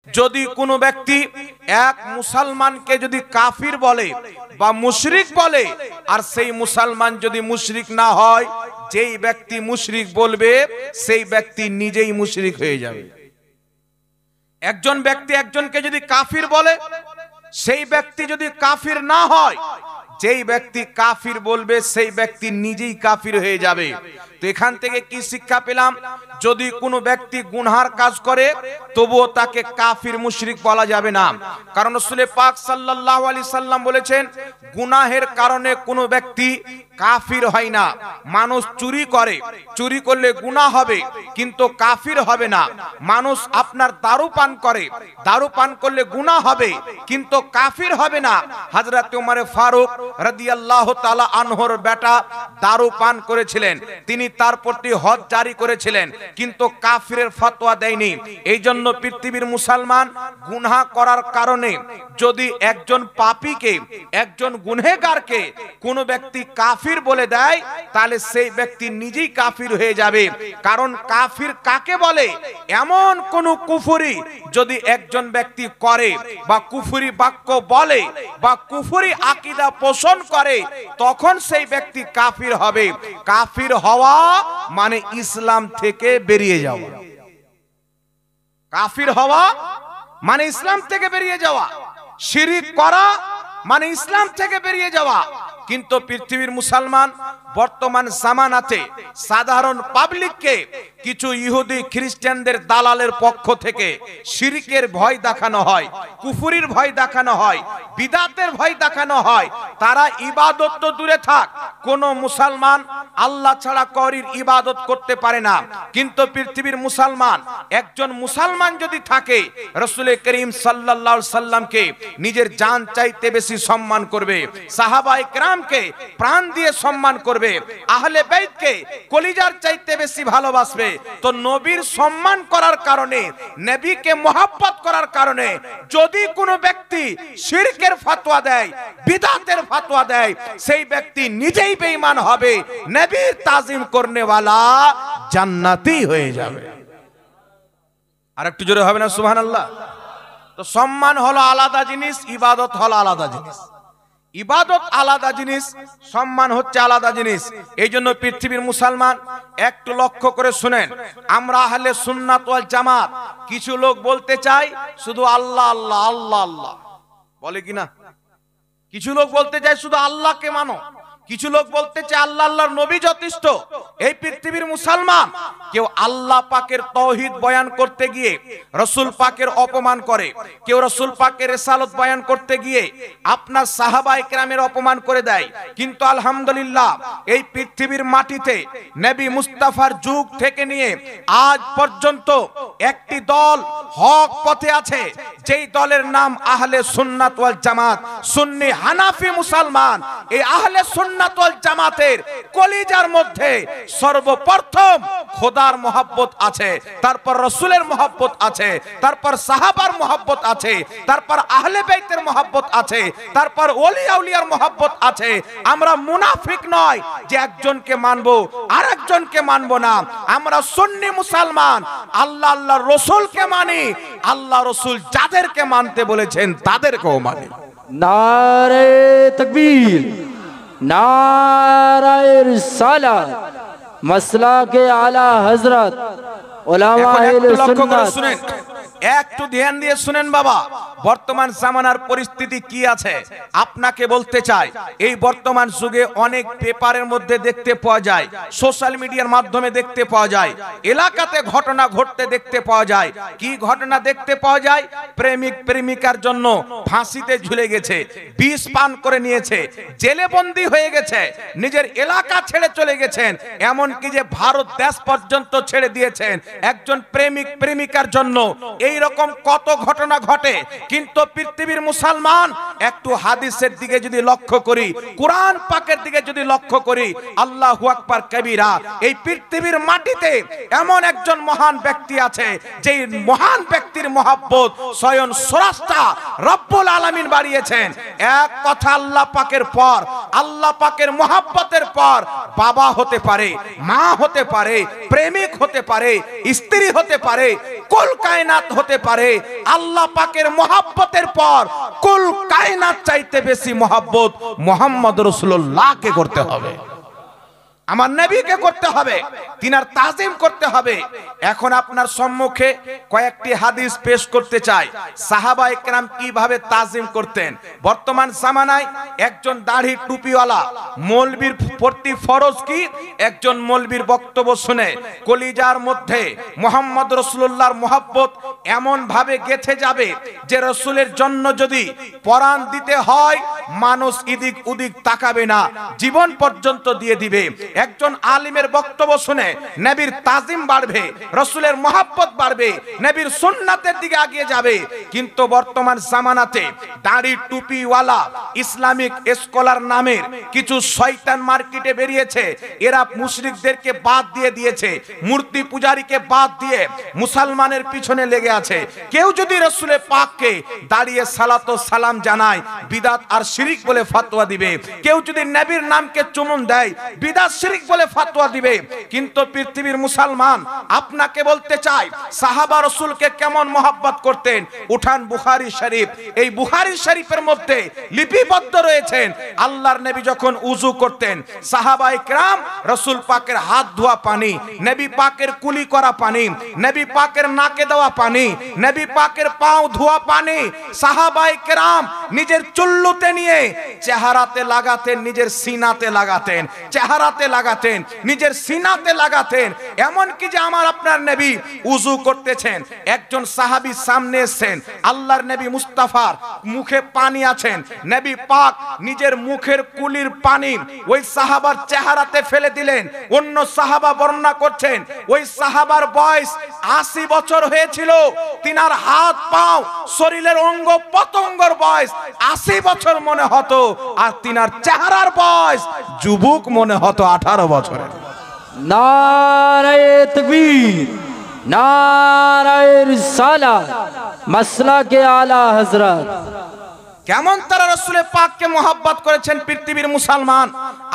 যদি কোনো ব্যক্তি এক মুসলমানকে যদি কাফির বলে বা মুশরিক বলে, আর সেই মুসলমান যদি মুশরিক না হয়, যেই ব্যক্তি মুশরিক বলবে সেই ব্যক্তি নিজেই মুশরিক হয়ে যাবে। একজন ব্যক্তি একজনকে যদি কাফির বলে, সেই ব্যক্তি যদি কাফির না হয়, যেই ব্যক্তি কাফির বলবে সেই ব্যক্তি নিজেই কাফির হয়ে যাবে। তো এখান থেকে কি শিক্ষা পেলাম? যদি কোনো ব্যক্তি গুনহার কাজ করে তবুও তাকে কাফির মুশরিক বলা যাবে না, কারণ রাসূল পাক সাল্লাল্লাহু আলাইহি সাল্লাম বলেছেন গুনাহের কারণে কোনো ব্যক্তি কাফির হয় না। মানুষ চুরি করে, চুরি করলে গুনাহ হবে কিন্তু কাফির হবে না। মানুষ আপনার দারু পান করে, দারু পান করলে গুনাহ হবে কিন্তু কাফির হবে না। হযরত ওমর ফারুক রাদিয়াল্লাহু তাআলা আনহুর বেটা দারু পান করেছিলেন, তিনি তার প্রতি হদ জারি করেছিলেন কিন্তু কাফিরের ফতোয়া দেয়নি। এই জন্য পৃথিবীর মুসলমান গুনাহ করার কারণে যদি একজন পাপীকে, একজন গুনহেগারকে কোনো ব্যক্তি কাফির বলে দেয়, তাহলে সেই ব্যক্তি নিজেই কাফির হয়ে যাবে। কারণ কাফির কাকে বলে? এমন কোন কুফরি যদি একজন ব্যক্তি করে বা কুফরি বাক্য বলে বা কুফরি আকীদা পোষণ করে, তখন সেই ব্যক্তি কাফির হবে। কাফির হওয়া মানে ইসলাম থেকে বেরিয়ে যাওয়া। কাফির হওয়া মানে ইসলাম থেকে বেরিয়ে যাওয়া। শিরিক করা মানে ইসলাম থেকে বেরিয়ে যাওয়া। কিন্তু পৃথিবীর মুসলমান বর্তমান জামানাতে সাধারণ পাবলিককে কিছু ইহুদি খ্রিস্টানদের দালালের পক্ষ থেকে শিরকের ভয় দেখানো হয়, কুফরির ভয় দেখানো হয়, বিদআতের ভয় দেখানো হয়। তারা ইবাদত তো দূরে থাক, কোন মুসলমান আল্লাহ ছাড়া কারোর ইবাদত করতে পারে না। কিন্তু পৃথিবীর মুসলমান, একজন মুসলমান যদি থাকে, রাসূল করিম সাল্লাল্লাহু আলাইহি সাল্লামকে নিজের জান চাইতে বেশি সম্মান করবে, সাহাবায়ে কেরামকে প্রাণ দিয়ে সম্মান করবে, আহলে বাইতকে কলিজার চাইতে বেশি ভালোবাসবে। তো নবীর সম্মান করার কারণে, নবীকে মহব্বত করার কারণে যদি কোনো ব্যক্তি শিরকের ফতোয়া দেয়, বিদআতের ফতোয়া দেয়, সেই ব্যক্তি নিজেই বেঈমান হবে। নবীর তাজিম করনে वाला জান্নাতি হয়ে যাবে। আর একটু জোরে হবে না সুবহানাল্লাহ? তো সম্মান হলো আলাদা জিনিস, ইবাদত হলো আলাদা জিনিস। ইবাদত আলাদা জিনিস, সম্মান হচ্ছে আলাদা জিনিস। এই জন্য পৃথিবীর মুসলমান একটু লক্ষ্য করে শুনেন, আমরা আহলে সুন্নাত ওয়াল জামাত কিছু লোক বলতে চাই শুধু আল্লাহ আল্লাহ আল্লাহ আল্লাহ, বলে কিনা? কিছু লোক বলতে চায় শুধু আল্লাহকে মানো, কিছু লোক বলতে চায় আল্লাহ আল্লাহর নবী যথেষ্ট। এই পৃথিবীর মুসলমান কেউ আল্লাহ পাকের তাওহীদ বয়ান করতে গিয়ে রাসূল পাকের অপমান করে, কেউ রাসূল পাকের রিসালাত বয়ান করতে গিয়ে আপনার সাহাবায়ে কেরামের অপমান করে দেয়। কিন্তু আলহামদুলিল্লাহ এই পৃথিবীর মাটিতে নবী মুস্তাফার যুগ থেকে নিয়ে আজ পর্যন্ত একটি দল হক পথে আছে, যেই দলের নাম আহলে সুন্নাত ওয়াল জামাত। সুন্নি হানাফি মুসলমান এই আহলে সুন্নাত ওয়াল জামাতের কলিজার মধ্যে সর্বপ্রথম খোদার মহব্বত আছে, তারপর রাসূলের মহব্বত আছে, তারপর সাহাবার মহব্বত আছে, তারপর আহলে বাইতের মহব্বত আছে, তারপর ওলি আউলিয়ার মহব্বত আছে। আমরা মুনাফিক নয় যে একজনকে মানবো আর একজনকে মানবো না। আমরা সুন্নি মুসলমান, আল্লাহ আল্লাহর রাসূলকে মানি, আল্লাহ রাসূল যাদেরকে মানতে বলেছেন তাদেরকেও মানি। নারে তাকবীর, নারায়ে রিসালাত, মাসলাকে আলা হযরত উলামা আহলে সুন্নাত। একটু ধ্যান দিয়ে শুনেন বাবা, বর্তমান জামানার পরিস্থিতি কি আছে আপনাকে বলতে চাই। এই বর্তমান যুগে অনেক পেপারের মধ্যে দেখতে পাওয়া যায়, সোশ্যাল মিডিয়ার মাধ্যমে দেখতে পাওয়া যায়, এলাকাতে ঘটনা ঘটতে দেখতে পাওয়া যায়। কি ঘটনা দেখতে পাওয়া যায়? প্রেমিক প্রেমিকার জন্য ফাঁসিতে ঝুলে গেছে, বিষ পান করে নিয়েছে, জেলে বন্দী হয়ে গেছে, নিজের এলাকা ছেড়ে চলে গেছেন, এমনকি যে ভারত দেশ পর্যন্ত ছেড়ে দিয়েছেন একজন প্রেমিক প্রেমিকার জন্য। এই রকম কত ঘটনা ঘটে। কিন্তু পৃথিবীর মুসলমান একটু হাদিসের দিকে যদি লক্ষ্য করি, কুরআন পাকের দিকে যদি লক্ষ্য করি, আল্লাহু আকবার কবীরা, এই পৃথিবীর মাটিতে এমন একজন মহান ব্যক্তি আছে, যেই মহান ব্যক্তির মহব্বত স্বয়ং স্রষ্টা রব্বুল আলামিন বাড়িয়েছেন। এক কথা আল্লাহ পাকের পর, আল্লাহ পাকের মহব্বতের পর বাবা হতে পারে, মা হতে পারে, প্রেমিক হতে পারে, স্ত্রী হতে পারে, কুল কায়নাত হতে পারে, আল্লাহ পাকের মহব্বতের পর কুল কায়নাত চাইতে বেশি মহব্বত মুহাম্মদ রাসূলুল্লাহকে করতে হবে, আমার নবীকে করতে হবে, তিনার তাজিম করতে হবে। এখন আপনার সম্মুখে কয়েকটি হাদিস পেশ করতে চাই, সাহাবায়ে কেরাম কিভাবে তাজিম করতেন। বর্তমান জামানায় একজন দাড়ি টুপিওয়ালা মৌলবীর প্রতি ফরজ কি, একজন মৌলবীর বক্তব্য শুনে কলিজার মধ্যে মুহাম্মদ রাসূলুল্লাহর মহব্বত এমন ভাবে গেঁথে যাবে যে রাসূলের জন্য যদি পরাণ দিতে হয় মানুষ এদিক ওদিক তাকাবে না, জীবন পর্যন্ত দিয়ে দিবে। একজন আলিমের বক্তব্য শুনে নবীর তাজিম বাড়বে, রাসূলের মহব্বত বাড়বে, নবীর সুন্নাতের দিকে এগিয়ে যাবে। কিন্তু বর্তমান জামানাতে দাড়ি টুপিওয়ালা ইসলামিক স্কলার নামের কিছু শয়তান মার্কেটে বেরিয়েছে, এরা মুশরিকদেরকে বাদ দিয়ে দিয়েছে, মূর্তি পূজারীকে বাদ দিয়ে মুসলমানের পিছনে লেগে আছে। কেউ যদি রাসূলের পাককে দাঁড়িয়ে সালাত ও সালাম জানায় বিদআত আর শিরক বলে ফতোয়া দিবে, কেউ যদি নবীর নামকে চুমুন দেয় বিদআত শিরক বলে ফতোয়া দিবে। কিন্তু পৃথিবীর মুসলমান আপনাকে বলতে চাই সাহাবা রাসূলকে কেমন মহব্বত করতেন। উঠান বুখারী শরীফ, এই বুখারী শরীফের মধ্যে লিপিবদ্ধ রয়েছেন আল্লাহর নবী যখন উযু করতেন সাহাবায়ে কেরাম রাসূল পাকের হাত ধোয়া পানি, নবী পাকের কুলি করা পানি, নবী পাকের নাকে দেওয়া পানি, নবী পাকের পাও ধোয়া পানি সাহাবায়ে কেরাম নিজের চুল্লুতে নিয়ে চেহারাতে লাগাতেন, নিজের সিনাতে লাগাতেন, চেহারাতে লাগাতেন, নিজের সিনাতে লাগাতেন। এমন কি যে আমার আপনার নবী উযু করতেছেন, একজন সাহাবী সামনে এসেছেন, আল্লাহর নবী মুস্তাফার মুখে পানি আছেন, নবী পাক নিজের মুখের কুলির পানি ওই সাহাবার চেহারাতে ফেলে দিলেন। অন্য সাহাবা বর্ণনা করছেন ওই সাহাবার বয়স 80 বছর হয়েছিল, তিনার হাত পাও শরীরের অঙ্গ পতঙ্গর বয়স 80 বছর মনে হতো, আর তিনার চেহারার বয়স যুবক মনে হতো 18 বছরের। নারায়ে তাকবীর, নারায়ে রিসালাত, মাসলাকে আলা হযরত। কেমন তারা রাসূলের পাককে মহব্বত করেছেন পৃথিবীর মুসলমান।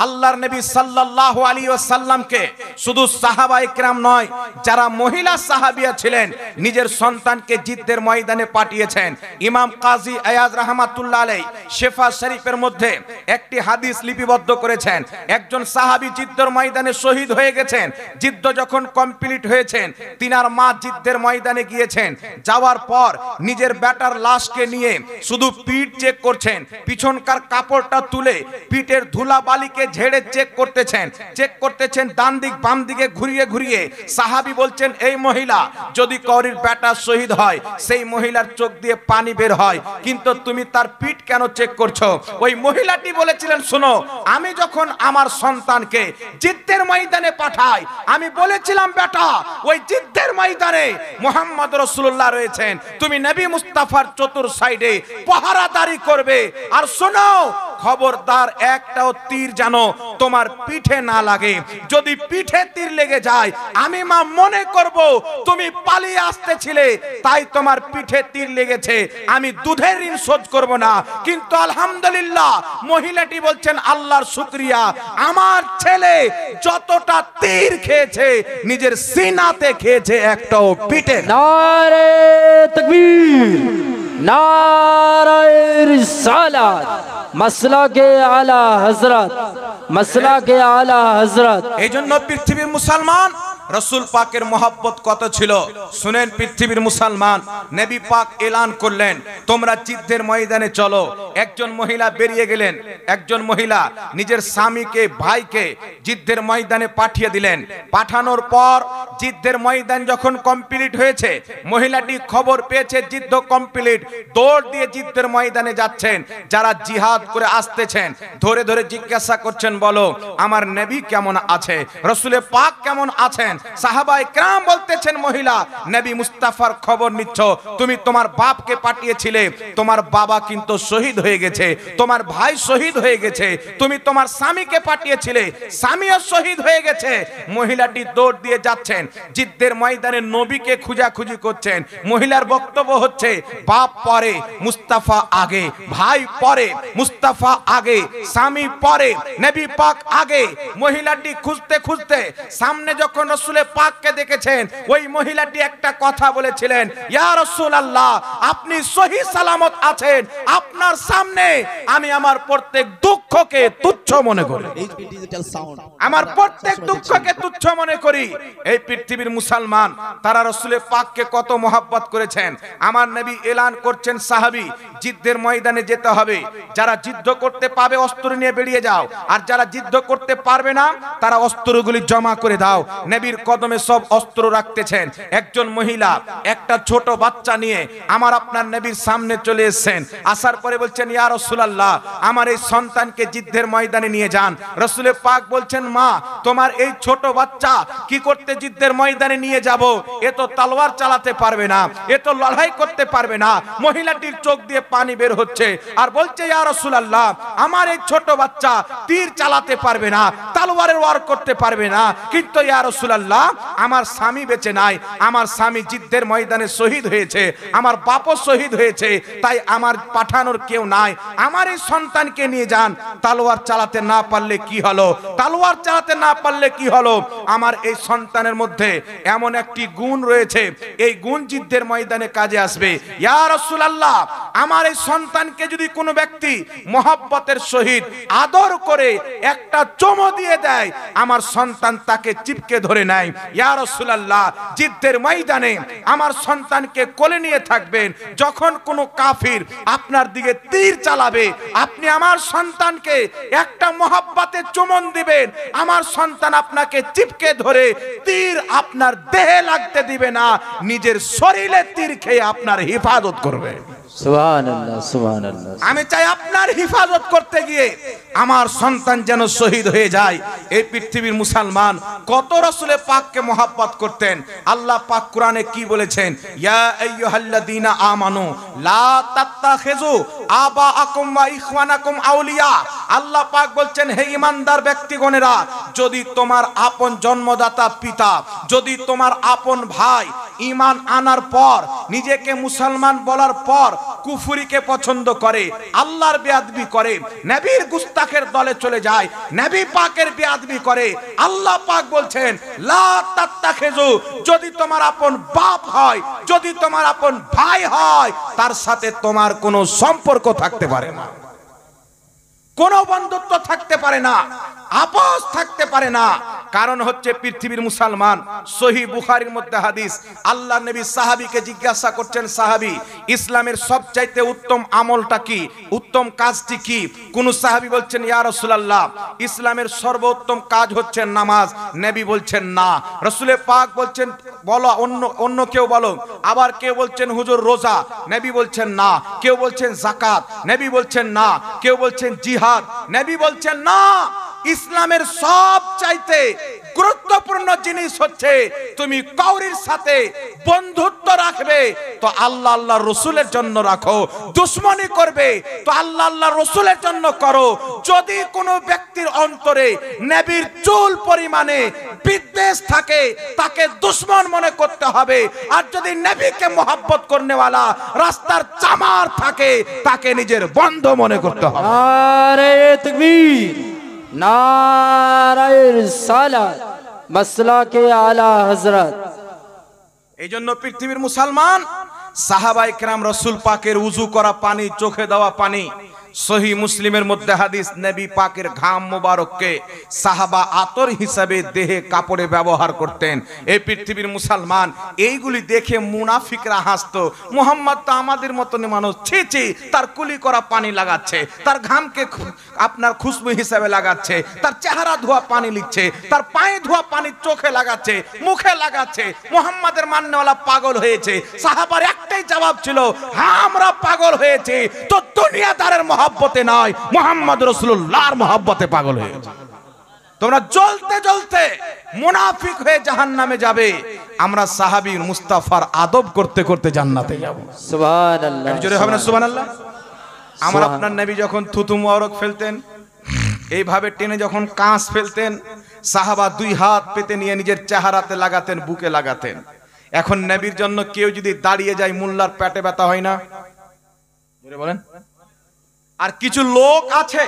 আল্লাহর নবী সাল্লাল্লাহু আলাইহি ওয়াসাল্লামকে শুধু সাহাবায়ে কেরাম নয়, যারা মহিলা সাহাবিয়া ছিলেন নিজের সন্তানকে জিদ্দের ময়দানে পাঠিয়েছেন। ইমাম কাজী আয়াজ রাহমাতুল্লাহ আলাইহি শিফা শরীফের মধ্যে একটি হাদিস লিপিবদ্ধ করেছেন। একজন সাহাবী জিদ্দের ময়দানে শহীদ হয়ে গেছেন, জিদ্দ যখন কমপ্লিট হয়েছেন তিনার মা জিদ্দের ময়দানে গিয়েছেন, যাওয়ার পর নিজের বেটার লাশকে নিয়ে শুধু পিঠ চেক করছেন, পিছনকার কাপড়টা তুলে পিঠের ধুলা বালিকে ঝেড়ে চেক করতেছেন ডান দিক বাম দিকে ঘুরিয়ে ঘুরিয়ে। সাহাবী বলছেন এই মহিলা যদি কওরির বেটা শহীদ হয় সেই মহিলার চোখ দিয়ে পানি বের হয়, কিন্তু তুমি তার পিঠ কেন চেক করছো? ওই মহিলাটি বলেছিলেন শোনো, আমি যখন আমার সন্তানকে জিদ্দের ময়দানে পাঠাই আমি বলেছিলাম বেটা ওই জিদ্দের ময়দানে মুহাম্মদ রাসূলুল্লাহ রয়েছেন, তুমি নবী মুস্তাফার চতুর সাইডে পাহারাদারি করবে, আর শোনো খবরদার একটাও তীর যেন তোমার পিঠে না লাগে, যদি পিঠে তীর লেগে যায় আমি মা মনে করব তুমি পালিয়ে আসতেছিলে তাই তোমার পিঠে তীর লেগেছে, আমি দুধের ঋণ শোধ করব না। কিন্তু আলহামদুলিল্লাহ মহিলাটি বলছেন আল্লাহর শুকরিয়া, আমার ছেলে যতটা তীর খেয়েছে নিজের সিনাতে খেয়েছে, একটাও পিঠে। নারে তাকবীর, নারায়ে রিসালাত, মাসলাকে আলা হযরত, মাসলাকে আলা হযরত। এই জন্য পৃথিবীর মুসলমান রাসূল পাকের মহব্বত কত ছিল শুনেন। পৃথিবীর মুসলমান নবী পাক এলান করলেন তোমরা জিদ্দের ময়দানে চলো। একজন মহিলা বেরিয়ে গেলেন, একজন মহিলা নিজের স্বামীকে ভাইকে জিদ্দের ময়দানে পাঠিয়ে দিলেন। পাঠানোর পর জিদ্দের ময়দান যখন কমপ্লিট হয়েছে মহিলাটি খবর পেয়েছে যুদ্ধ কমপ্লিট, দৌড় দিয়ে জিদ্দের ময়দানে যাচ্ছেন। যারা জিহাদ করে আসতেছেন ধরে ধরে জিজ্ঞাসা করছেন বলো আমার নবী কেমন আছে, রাসূলের পাক কেমন আছেন। সাহাবায়ে কেরাম বলতেছেন মহিলা নবী মুস্তাফার খবর নিচ্ছ, তুমি তোমার বাপকে পাঠিয়েছিলে, তোমার বাবা কিন্তু শহীদ হয়ে গেছে, তোমার ভাই শহীদ হয়ে গেছে, তুমি তোমার স্বামীকে পাঠিয়েছিলে, স্বামীও শহীদ হয়ে গেছে। মহিলাটি দৌড় দিয়ে যাচ্ছেন জিদ্দের ময়দানে নবীকে খুঁজাখুঁজি করছেন। মহিলার বক্তব্য হচ্ছে বাপ পরে মুস্তাফা আগে, ভাই পরে মুস্তাফা আগে, স্বামী পরে, নবী পাক আগে। মহিলাটি খুঁজতে খুঁজতে সামনে যখন রসুলে পাককে দেখেছেন, ওই মহিলাটি একটা কথা বলেছিলেন, ইয়া রাসূলুল্লাহ, আপনি সহি সালামত আছেন, আপনার সামনে আমি আমার প্রত্যেক দুঃখকে তুচ্ছ মনে করি, আমার প্রত্যেক দুঃখকে তুচ্ছ মনে করি। এই পৃথিবীর মুসলমান তারা রসুলের পাককে কত মহব্বত করেছেন। আমার নবী এলান করছেন, সাহাবী যুদ্ধের ময়দানে যেতে হবে, যারা যুদ্ধ করতে পাবে অস্ত্র নিয়ে বেরিয়ে যাও, আর যারা যুদ্ধ করতে পারবে না তারা অস্ত্রগুলি জমা করে দাও। নবীর কদমে সব অস্ত্র রাখতেছেন। একজন মহিলা একটা ছোট বাচ্চা নিয়ে আমার আপনার নবীর সামনে চলে এসেছেন। আসার পরে বলছেন, ইয়া রাসূলুল্লাহ, আমার এই সন্তানকে যুদ্ধের ময়দানে নিয়ে যান। রসুল পাক বলছেন, মা, তোমার এই ছোট বাচ্চা কি করতে যুদ্ধের ময়দানে নিয়ে যাব? এ তো তলোয়ার চালাতে পারবে না, এ তো লড়াই করতে পারবে না। মহিলাটির চোখ দিয়ে পানি বের হচ্ছে আর বলছে, ইয়া রাসূলুল্লাহ, আমার এই ছোট বাচ্চা তীর চালাতে পারবে না, তলোয়ারের ওয়ার করতে পারবে না, কিন্তু ইয়া রাসূলুল্লাহ, আমার স্বামী বেঁচে নাই, আমার স্বামী যুদ্ধের ময়দানে শহীদ হয়েছে, আমার বাপও শহীদ হয়েছে, তাই আমার পাঠানোর কেউ নাই, আমার এই সন্তানকে নিয়ে যান। তলোয়ার চালাতে না পারলে কি হলো? তলোয়ার চালাতে না পারলে কি হলো? আমার এই সন্তানের মধ্যে এমন একটি গুণ রয়েছে, এই গুণ যুদ্ধের ময়দানে কাজে আসবে। ইয়া রাসূলুল্লাহ, আমার এই সন্তানকে যদি কোনো ব্যক্তি মহব্বতের সহিত আদর করে একটা চুমো দিয়ে দেয়, আমার সন্তান তাকে চিপকে ধরে নেয়। ইয়া রাসূলুল্লাহ, যুদ্ধের ময়দানে আমার সন্তানকে কোলে নিয়ে থাকবেন, যখন কোনো কাফির আপনার দিকে তীর চালাবে, আপনি আমার সন্তানকে একটা মহব্বতের চুমন দিবেন, আমার সন্তান আপনাকে চিপকে ধরে তীর আপনার দেহে লাগতে দিবে না, নিজের শরীরে তীর খেয়ে আপনার হেফাজত করবে। সুবহানাল্লাহ, সুবহানাল্লাহ। আমি চাই আপনার হেফাজত করতে গিয়ে আমার সন্তান যেন শহীদ হয়ে যায়। এই পৃথিবীর মুসলমান কত রাসূলের পাককে মহব্বত করতেন। আল্লাহ পাক কোরআনে কি বলেছেন? ইয়া আইয়ুহাল্লাযীনা আমানু লা তাত্তাখিযু আবাআকুম ওয়া ইখওয়ানাকুম আউলিয়া। আল্লাহ পাক বলছেন, হে ঈমানদার ব্যক্তিগণেরা, যদি তোমার আপন জন্মদাতা পিতা, যদি তোমার আপন ভাই ঈমান আনার পর, নিজেকে মুসলমান বলার পর কুফরিকে পছন্দ করে, আল্লাহর বেয়াদবি করে, নবীর গুস্তাখের দলে চলে যায়, নবী পাকের বেয়াদবি করে, আল্লাহ পাক বলছেন, লা তাত্তাখিযু, যদি তোমার আপন বাপ হয়, যদি তোমার আপন ভাই হয়, তার সাথে তোমার কোনো সম্পর্ক থাকতে পারে না, কোনো বন্ধুত্ব থাকতে পারে না, আপোষ থাকতে পারে না। কারণ হচ্ছে পৃথিবীর মুসলমান, সহিহ বুখারীর মধ্যে হাদিস, আল্লাহ নবী সাহাবীকে জিজ্ঞাসা করছেন, সাহাবী, ইসলামের সবচাইতে উত্তম আমলটা কি, উত্তম কাজটি কি? কোন সাহাবী বলছেন, ইয়া রাসূলুল্লাহ, ইসলামের সর্বোত্তম কাজ হচ্ছে নামাজ। নবী বলছেন না। রাসূলে পাক বলছেন, বলো, অন্য কেউ বলো। আবার কেউ বলছেন, হুজুর রোজা। নবী বলছেন না। কেউ বলছেন যাকাত। নবী বলছেন না। কেউ বলছেন জিহাদ। নবী বলছেন না। ইসলামের সবচাইতে গুরুত্বপূর্ণ জিনিস হচ্ছে, তুমি কাউরির সাথে বন্ধুত্ব রাখবে তো আল্লাহ আল্লাহ রসুলের জন্য রাখো, দুশ্মনী করবে তো আল্লাহ আল্লাহ রসুলের জন্য করো। যদি কোনো ব্যক্তির অন্তরে নবীর চুল পরিমাণে বিদ্বেষ থাকে, তাকে দুশ্মন মনে করতে হবে। আর যদি নবীকে মহব্বত করনেওয়ালা রাস্তার চামার থাকে, তাকে নিজের বন্ধু মনে করতে হবে। নারে তাকবীর, নারে রিসালাত, মাসলাকে আলা হযরত। এই জন্য পৃথিবীর মুসলমান সাহাবায়ে কেরাম রাসূল পাকের ওযু করা পানি, চোখে দেওয়া পানি, সহিহ মুসলিমের মধ্যে হাদিস, নবী পাকের ঘাম মোবারককে সাহাবা আতর হিসাবে দেহে কাপড়ে ব্যবহার করতেন। এই পৃথিবীর মুসলমান এইগুলি দেখে মুনাফিকরা হাসতো, মুহাম্মদ তো আমাদের মতনই মানুষ, ছি ছি, তার কুলি করা পানি লাগাচ্ছে, তার ঘামকে আপনার খুশবু হিসাবে লাগাচ্ছে, তার চেহারা ধোয়া পানি লিখছে, তার পায়ে ধোয়া পানি চোখে লাগাচ্ছে, মুখে লাগাচ্ছে, মুহাম্মাদের মাননেওয়ালা পাগল হয়েছে। সাহাবার একটাই জবাব ছিল, হ্যাঁ আমরা পাগল হয়েছে, তো দুনিয়াদারের মহব্বতে নয়, মুহাম্মদ রাসূলুল্লাহর মহব্বতে পাগল হয়েছে। তোমরা জ্বলতে জ্বলতে মুনাফিক হয়ে জাহান্নামে যাবে, আমরা সাহাবী মুস্তাফার আদব করতে করতে জান্নাতে যাব। সুবহানাল্লাহ, জোরে হবে না সুবহানাল্লাহ? আমার আপনার নবী যখন থুতু মুবারক ফেলতেন, এইভাবে টেনে যখন কাঁচ ফেলতেন, সাহাবা দুই হাত পেতে নিয়ে নিজের চেহারাতে লাগাতেন, বুকে লাগাতেন। এখন নবীর জন্য কেউ যদি দাঁড়িয়ে যায়, মোল্লার পেটে ব্যথা হয় না? বলেন। আর কিছু লোক আছে,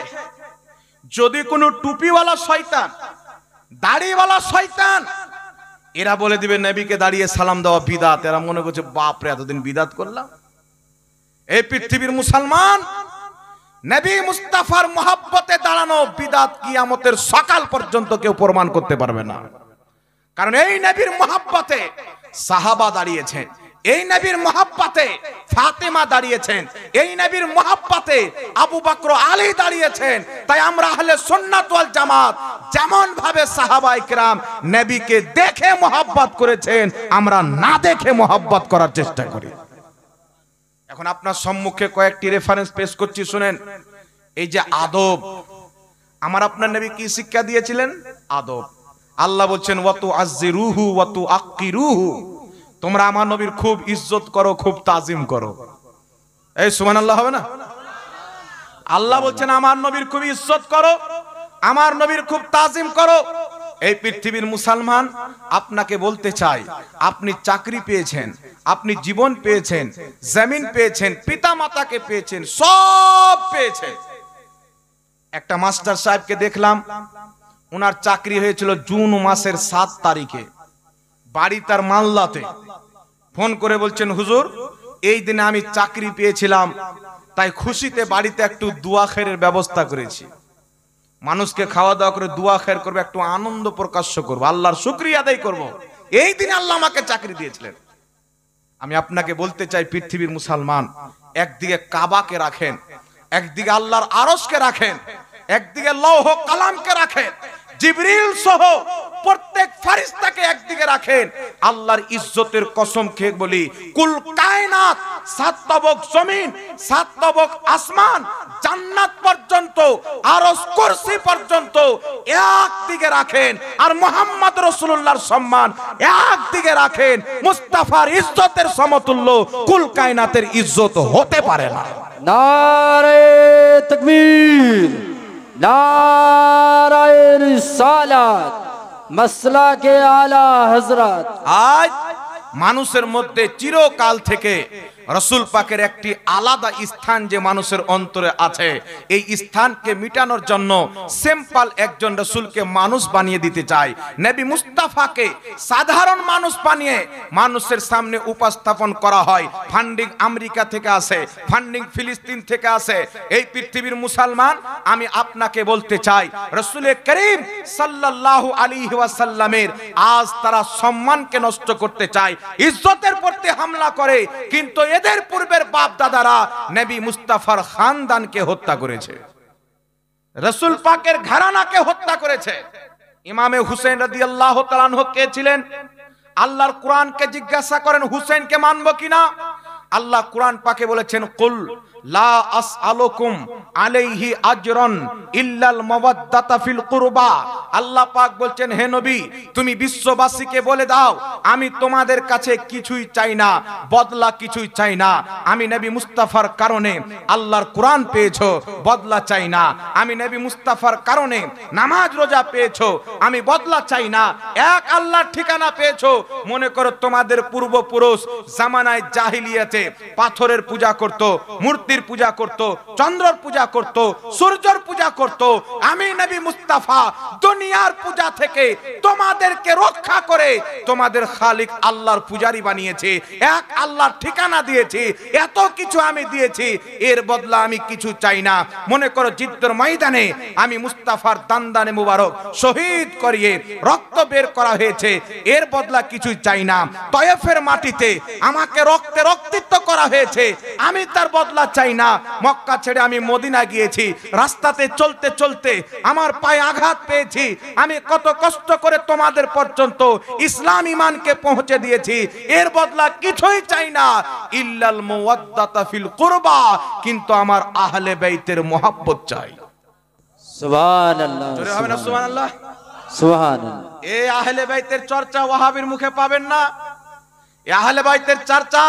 যদি কোনো টুপিওয়ালা শয়তান, দাড়িওয়ালা শয়তান এরা বলে দিবে নবীকে দাঁড়িয়ে সালাম দেওয়া বিদাত। এরা মনে করছে বাপরে এতদিন বিদাত করলাম। এই পৃথিবীর মুসলমান, নবী মুস্তাফার মহব্বতে দাঁড়ানো বিদাত কিয়ামতের সকাল পর্যন্ত কেউ প্রমাণ করতে পারবে না। কারণ এই নবীর মহব্বতে সাহাবা দাঁড়িয়েছেন, এই নবীর মহব্বতে ফাতেমা দাঁড়িয়েছেন, এই নবীর মহব্বতে আবু বকর আলী দাঁড়িয়েছেন। তাই আমরা আহলে সুন্নাত ওয়াল জামাত যেমন ভাবে সাহাবায়ে কেরাম নবীকে দেখে মহব্বত করেছেন, আমরা না দেখে মহব্বত করার চেষ্টা করি। এখন আপনার সম্মুখে কয়েকটি রেফারেন্স পেশ করছি, শুনেন। এই যে আদব, আমার আপনার নবী কি শিক্ষা দিয়েছিলেন? আদব। আল্লাহ বলছেন ওয়াতু আযজিরুহু ওয়াতু আক্কিরুহু, তোমরা আমার নবীর খুব ইজ্জত করো, খুব তাজিম করো। এই সুবহানাল্লাহ হবে না? আল্লাহ বলছেন আমার নবীর খুব ইজ্জত করো, আমার নবীর খুব তাজিম করো। এই পৃথিবীর মুসলমান আপনাকে বলতে চাই, আপনি চাকরি পেয়েছেন, আপনি জীবন পেয়েছেন, জমিন পেয়েছেন, পিতা মাতাকে পেয়েছেন, সব পেয়েছেন। একটা মাস্টার সাহেবকে দেখলাম, ওনার চাকরি হয়েছিল জুন মাসের 7 তারিখে, বাড়ি তার মালদাতে। ফোন করে বলছেন হুজুর এই দিনে আমি চাকরি পেয়েছিলাম, তাই খুশিতে বাড়িতে একটু দোয়া খেরের ব্যবস্থা করেছি। মানুষকে খাওয়া দাওয়া করে দোয়া খের করবো, একটু আনন্দ প্রকাশ করবো, আল্লাহর শুকরিয়া আদায় করব। এই দিনে আল্লাহ আমাকে চাকরি দিয়েছিলেন। আমি আপনাকে বলতে চাই পৃথিবীর মুসলমান, একদিকে কাবাকে রাখেন, একদিকে আল্লাহর আরশকে রাখেন, একদিকে লৌহ কালামকে রাখেন, জিবরিল সহ প্রত্যেক ফেরেশতাকে একদিকে রাখেন। আল্লাহর ইজ্জতের কসম খেয়ে বলি, কুল কায়নাত, 7 তবক জমিন, 7 তবক আসমান, জান্নাত পর্যন্ত, আরশ কুরসি পর্যন্ত একদিকে রাখেন, আর মুহাম্মদ রাসূলুল্লাহর সম্মান একদিকে রাখেন। মুস্তাফার ইজ্জতের সমতুল্য কুল কায়নাতের ইজ্জত হতে পারে না। নারে তাকবীর, নারায়ে রিসালাত, মাসলাকে আলা হযরত। আজ মানুষের মধ্যে চিরকাল থেকে রাসূল পাকের একটি আলাদা স্থান যে মানুষের অন্তরে আছে, এই স্থানকে মিটানোর জন্য সিম্পল একজন রাসূলকে মানুষ বানিয়ে দিতে চায়। নবী মুস্তাফাকে সাধারণ মানুষ বানিয়ে মানুষের সামনে উপস্থাপন করা হয়। ফান্ডিং আমেরিকা থেকে আসে, ফান্ডিং ফিলিস্তিন থেকে আসে। এই পৃথিবীর মুসলমান, আমি আপনাকে বলতে চাই রাসূল করিম সাল্লাল্লাহু আলাইহি ওয়াসাল্লামের আজ তারা সম্মানকে নষ্ট করতে চায়, ইজ্জতের প্রতি হামলা করে। কিন্তু এদের পূর্বের বাপ দাদারা নবী মুস্তাফার খানদানকে হত্যা করেছে, রাসূল পাকের ঘরানাকে হত্যা করেছে। ইমামে হুসেন রাদিয়াল্লাহু তাআলা আনহু কে ছিলেন? আল্লাহর কোরআনকে জিজ্ঞাসা করেন হুসেনকে মানবো কিনা। আল্লাহ কোরআন পাকে বলেছেন কুল লা আসআলুকুম আলাইহি আজরান ইল্লাল মাওয়াদ্দাতা ফিল কুরবা। আল্লাহ পাক বলছেন হে নবী তুমি বিশ্ববাসীকে বলে দাও আমি তোমাদের কাছে কিছুই চাই না, বদলা কিছুই চাই না। আমি নবী মুস্তাফার কারণে আল্লাহর কোরআন পেয়েছো, বদলা চাই না। আমি নবী মুস্তাফার কারণে নামাজ রোজা পেয়েছো, আমি বদলা চাই না। এক আল্লাহর ঠিকানা পেয়েছো। মনে করো তোমাদের পূর্বপুরুষ জামানায় জাহিলিয়াতে পাথরের পূজা করত, মূর্তির পূজা করত, চন্দ্রর পূজা করত, সূর্যের পূজা করত। আমি নবী মুস্তাফা দুনিয়ার পূজা থেকে তোমাদেরকে রক্ষা করে তোমাদের খালিক আল্লাহর পূজারি বানিয়েছে, এক আল্লাহর ঠিকানা দিয়েছি, এত কিছু আমি দিয়েছি, এর বদলা আমি কিছু চাই না। মনে করো জিদ্দর ময়দানে আমি মুস্তাফার দান্দানে মুবারক শহীদ করিয়ে রক্ত বের করা হয়েছে, এর বদলা কিছু চাই না। তয়েফের মাটিতে আমাকে রক্তে রক্তিত করা হয়েছে, আমি তার বদলা চাই না। মক্কা ছেড়ে আমি মদিনা গিয়েছি, রাস্তাতে চলতে চলতে আমার পায়ে আঘাত পেয়েছি, আমি কত কষ্ট করে তোমাদের পর্যন্ত ইসলাম ঈমানকে পৌঁছে দিয়েছি, এর বদলা কিছুই চাই না ইল্লাল মাওয়াদ্দাতা ফিল কুরবা। কিন্তু আমার আহলে বাইতের মহব্বত চাই। সুবহানাল্লাহ, জোরে হবে না সুবহানাল্লাহ? সুবহানাল্লাহ। এই আহলে বাইতের চর্চা ওয়াহাবির মুখে পাবেন না। এই আহলে বাইতের চর্চা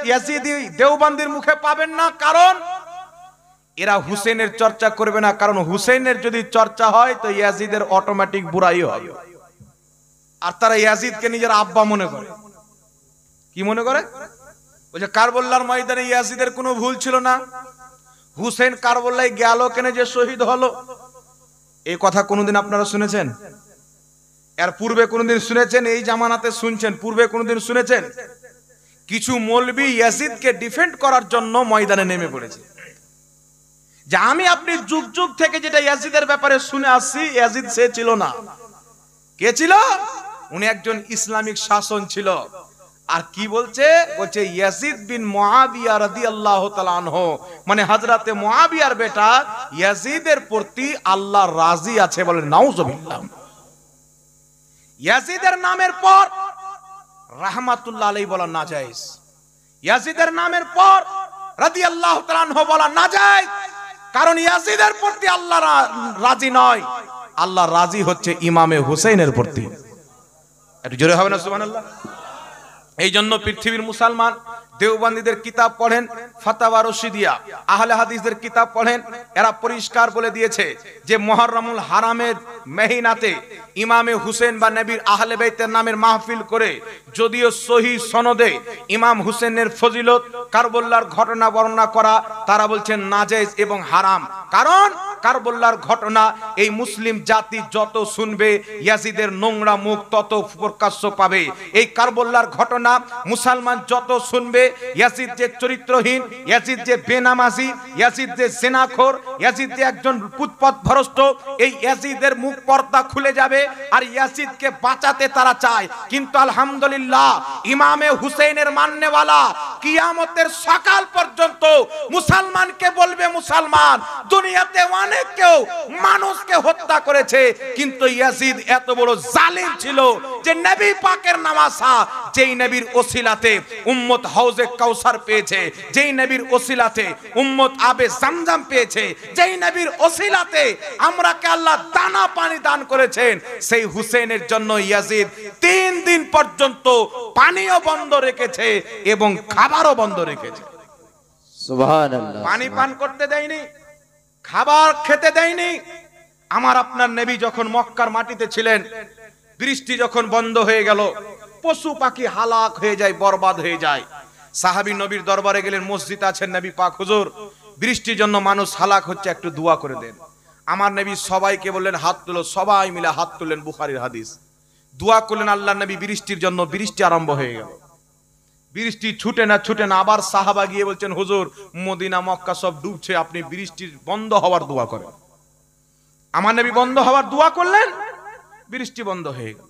ইয়াজিদি দেওবন্দির মুখে পাবেন না। কারণ এরা হুসেনের চর্চা করবে না, কারণ হুসেনের যদি চর্চা হয় তো ইয়াজিদের অটোমেটিক বুরাই হবে। আর তারা ইয়াজিদকে নিজের আব্বা মনে করে। কি মনে করে? বলছে কারবালার ময়দানে ইয়াজিদের কোনো ভুল ছিল না, হুসেন কারবালায় গেল কেন যে শহীদ হলো। এই কথা কোনোদিন আপনারা শুনেছেন? এর পূর্বে কোনোদিন শুনেছেন? এই জামানাতে শুনছেন, পূর্বে কোনোদিন শুনেছেন? কিছু মৌলবি ইয়াজিদকে ডিফেন্ড করার জন্য ময়দানে নেমে পড়েছে। যে আমি আপনি যুগ যুগ থেকে যেটা ইয়াজিদের ব্যাপারে শুনে আসছি, ইয়াজিদ সে ছিল না। কে ছিল? উনি একজন ইসলামিক শাসন ছিল। আর কি বলছে? বলছে ইয়াজিদ বিন মুআবিয়া রাদিয়াল্লাহু তাআলা আনহু, মানে হযরতে মুআবিয়ার বেটা ইয়াজিদের প্রতি আল্লাহ রাজি আছে। বলে নাউজুবিল্লাহ। ইয়াজিদের নামের পর রাহমাতুল্লাহ আলাইহি বলা নাজায়েজ। ইয়াজিদের নামের পর রাদিয়াল্লাহু তাআলা আনহু বলা নাজায়েজ, কারণ ইয়াজিদের প্রতি আল্লাহ রাজি নয়, আল্লাহ রাজি হচ্ছে ইমামে হুসাইনের প্রতি। একটু জোরে হবে না সুবহানাল্লাহ? এই জন্য পৃথিবীর মুসলমান দেওবন্দীদের কিতাব পড়েন, ফাতাওয়া রশিদিয়া, আহলে হাদিসদের কিতাব পড়েন, এরা পরিষ্কার বলে দিয়েছে যে মুহররমুল হারামের মেহিনাতে ইমামে হুসেন বা নবীর আহলে বাইতের নামের মাহফিল করে যদিও সহিহ সনদে ইমাম হুসেনের ফজিলত কারবালার ঘটনা বর্ণনা করা, তারা বলছেন নাজায়েজ এবং হারাম। কারণ কারবালার ঘটনা এই মুসলিম জাতি যত শুনবে, ইয়াজিদের নোংরা মুখ তত প্রকাশ্য পাবে। এই কারবালার ঘটনা মুসলমান যত শুনবে, ইয়াজিদ যে চরিত্রহীন, ইয়াজিদ যে বেনামাজি, ইয়াজিদ যে জিনাখোর, ইয়াজিদ যে একজন পুতপথভ্রষ্ট, এই ইয়াজিদের মুখ পর্দা খুলে যাবে। আর ইয়াজিদকে বাঁচাতে তারা চায়, কিন্তু আলহামদুলিল্লাহ ইমামে হুসেনের মাননেওয়ালা কিয়ামতের সকাল পর্যন্ত মুসলমানকে বলবে, মুসলমান দুনিয়াতে অনেক কেউ মানুষকে হত্যা করেছে, কিন্তু ইয়াজিদ এত বড় জালিম ছিল যে নবী পাকের নামাসা, যেই নবীর ওসিলাতে উম্মত হাউজে কাউসার পেয়েছে, যেই নবীর ওসিলাতে উম্মত আবে জামজাম পেয়েছে, যেই নবীর ওসিলাতে আমরাকে আল্লাহ দানা পানি দান করেছেন, সেই হুসেনের জন্য ইয়াজিদ 3 দিন পর্যন্ত পানিও বন্ধ রেখেছে এবং খাবারও বন্ধ রেখেছে। সুবহানাল্লাহ। পানি পান করতে দেয়নি, খাবার খেতে দেয়নি। আমার আপনার নবী যখন মক্কার মাটিতে ছিলেন, বৃষ্টি যখন বন্ধ হয়ে গেল, পশু পাখি হালাক হয়ে যায়, বরবাদ হয়ে যায়। সাহাবী নবীর দরবারে গেলেন, মসজিদ আছেন, নবী পাক হুজুর বৃষ্টির জন্য মানুষ হালাক হচ্ছে, একটু দোয়া করে দেন। আমার নবী সবাইকে বললেন হাত তুলো, সবাই মিলে হাত তুললেন, বুখারীর হাদিস। দোয়া করলেন আল্লাহ নবী বৃষ্টির জন্য, বৃষ্টি আরম্ভ হয়ে গেল। বৃষ্টি ছুটে না ছুটে না, আবার সাহাবা গিয়ে বলছেন হুজুর মদিনা মক্কা সব ডুবছে, আপনি বৃষ্টির বন্ধ হওয়ার দোয়া করেন। আমার নবী বন্ধ হওয়ার দোয়া করলেন, বৃষ্টি বন্ধ হয়ে গেল।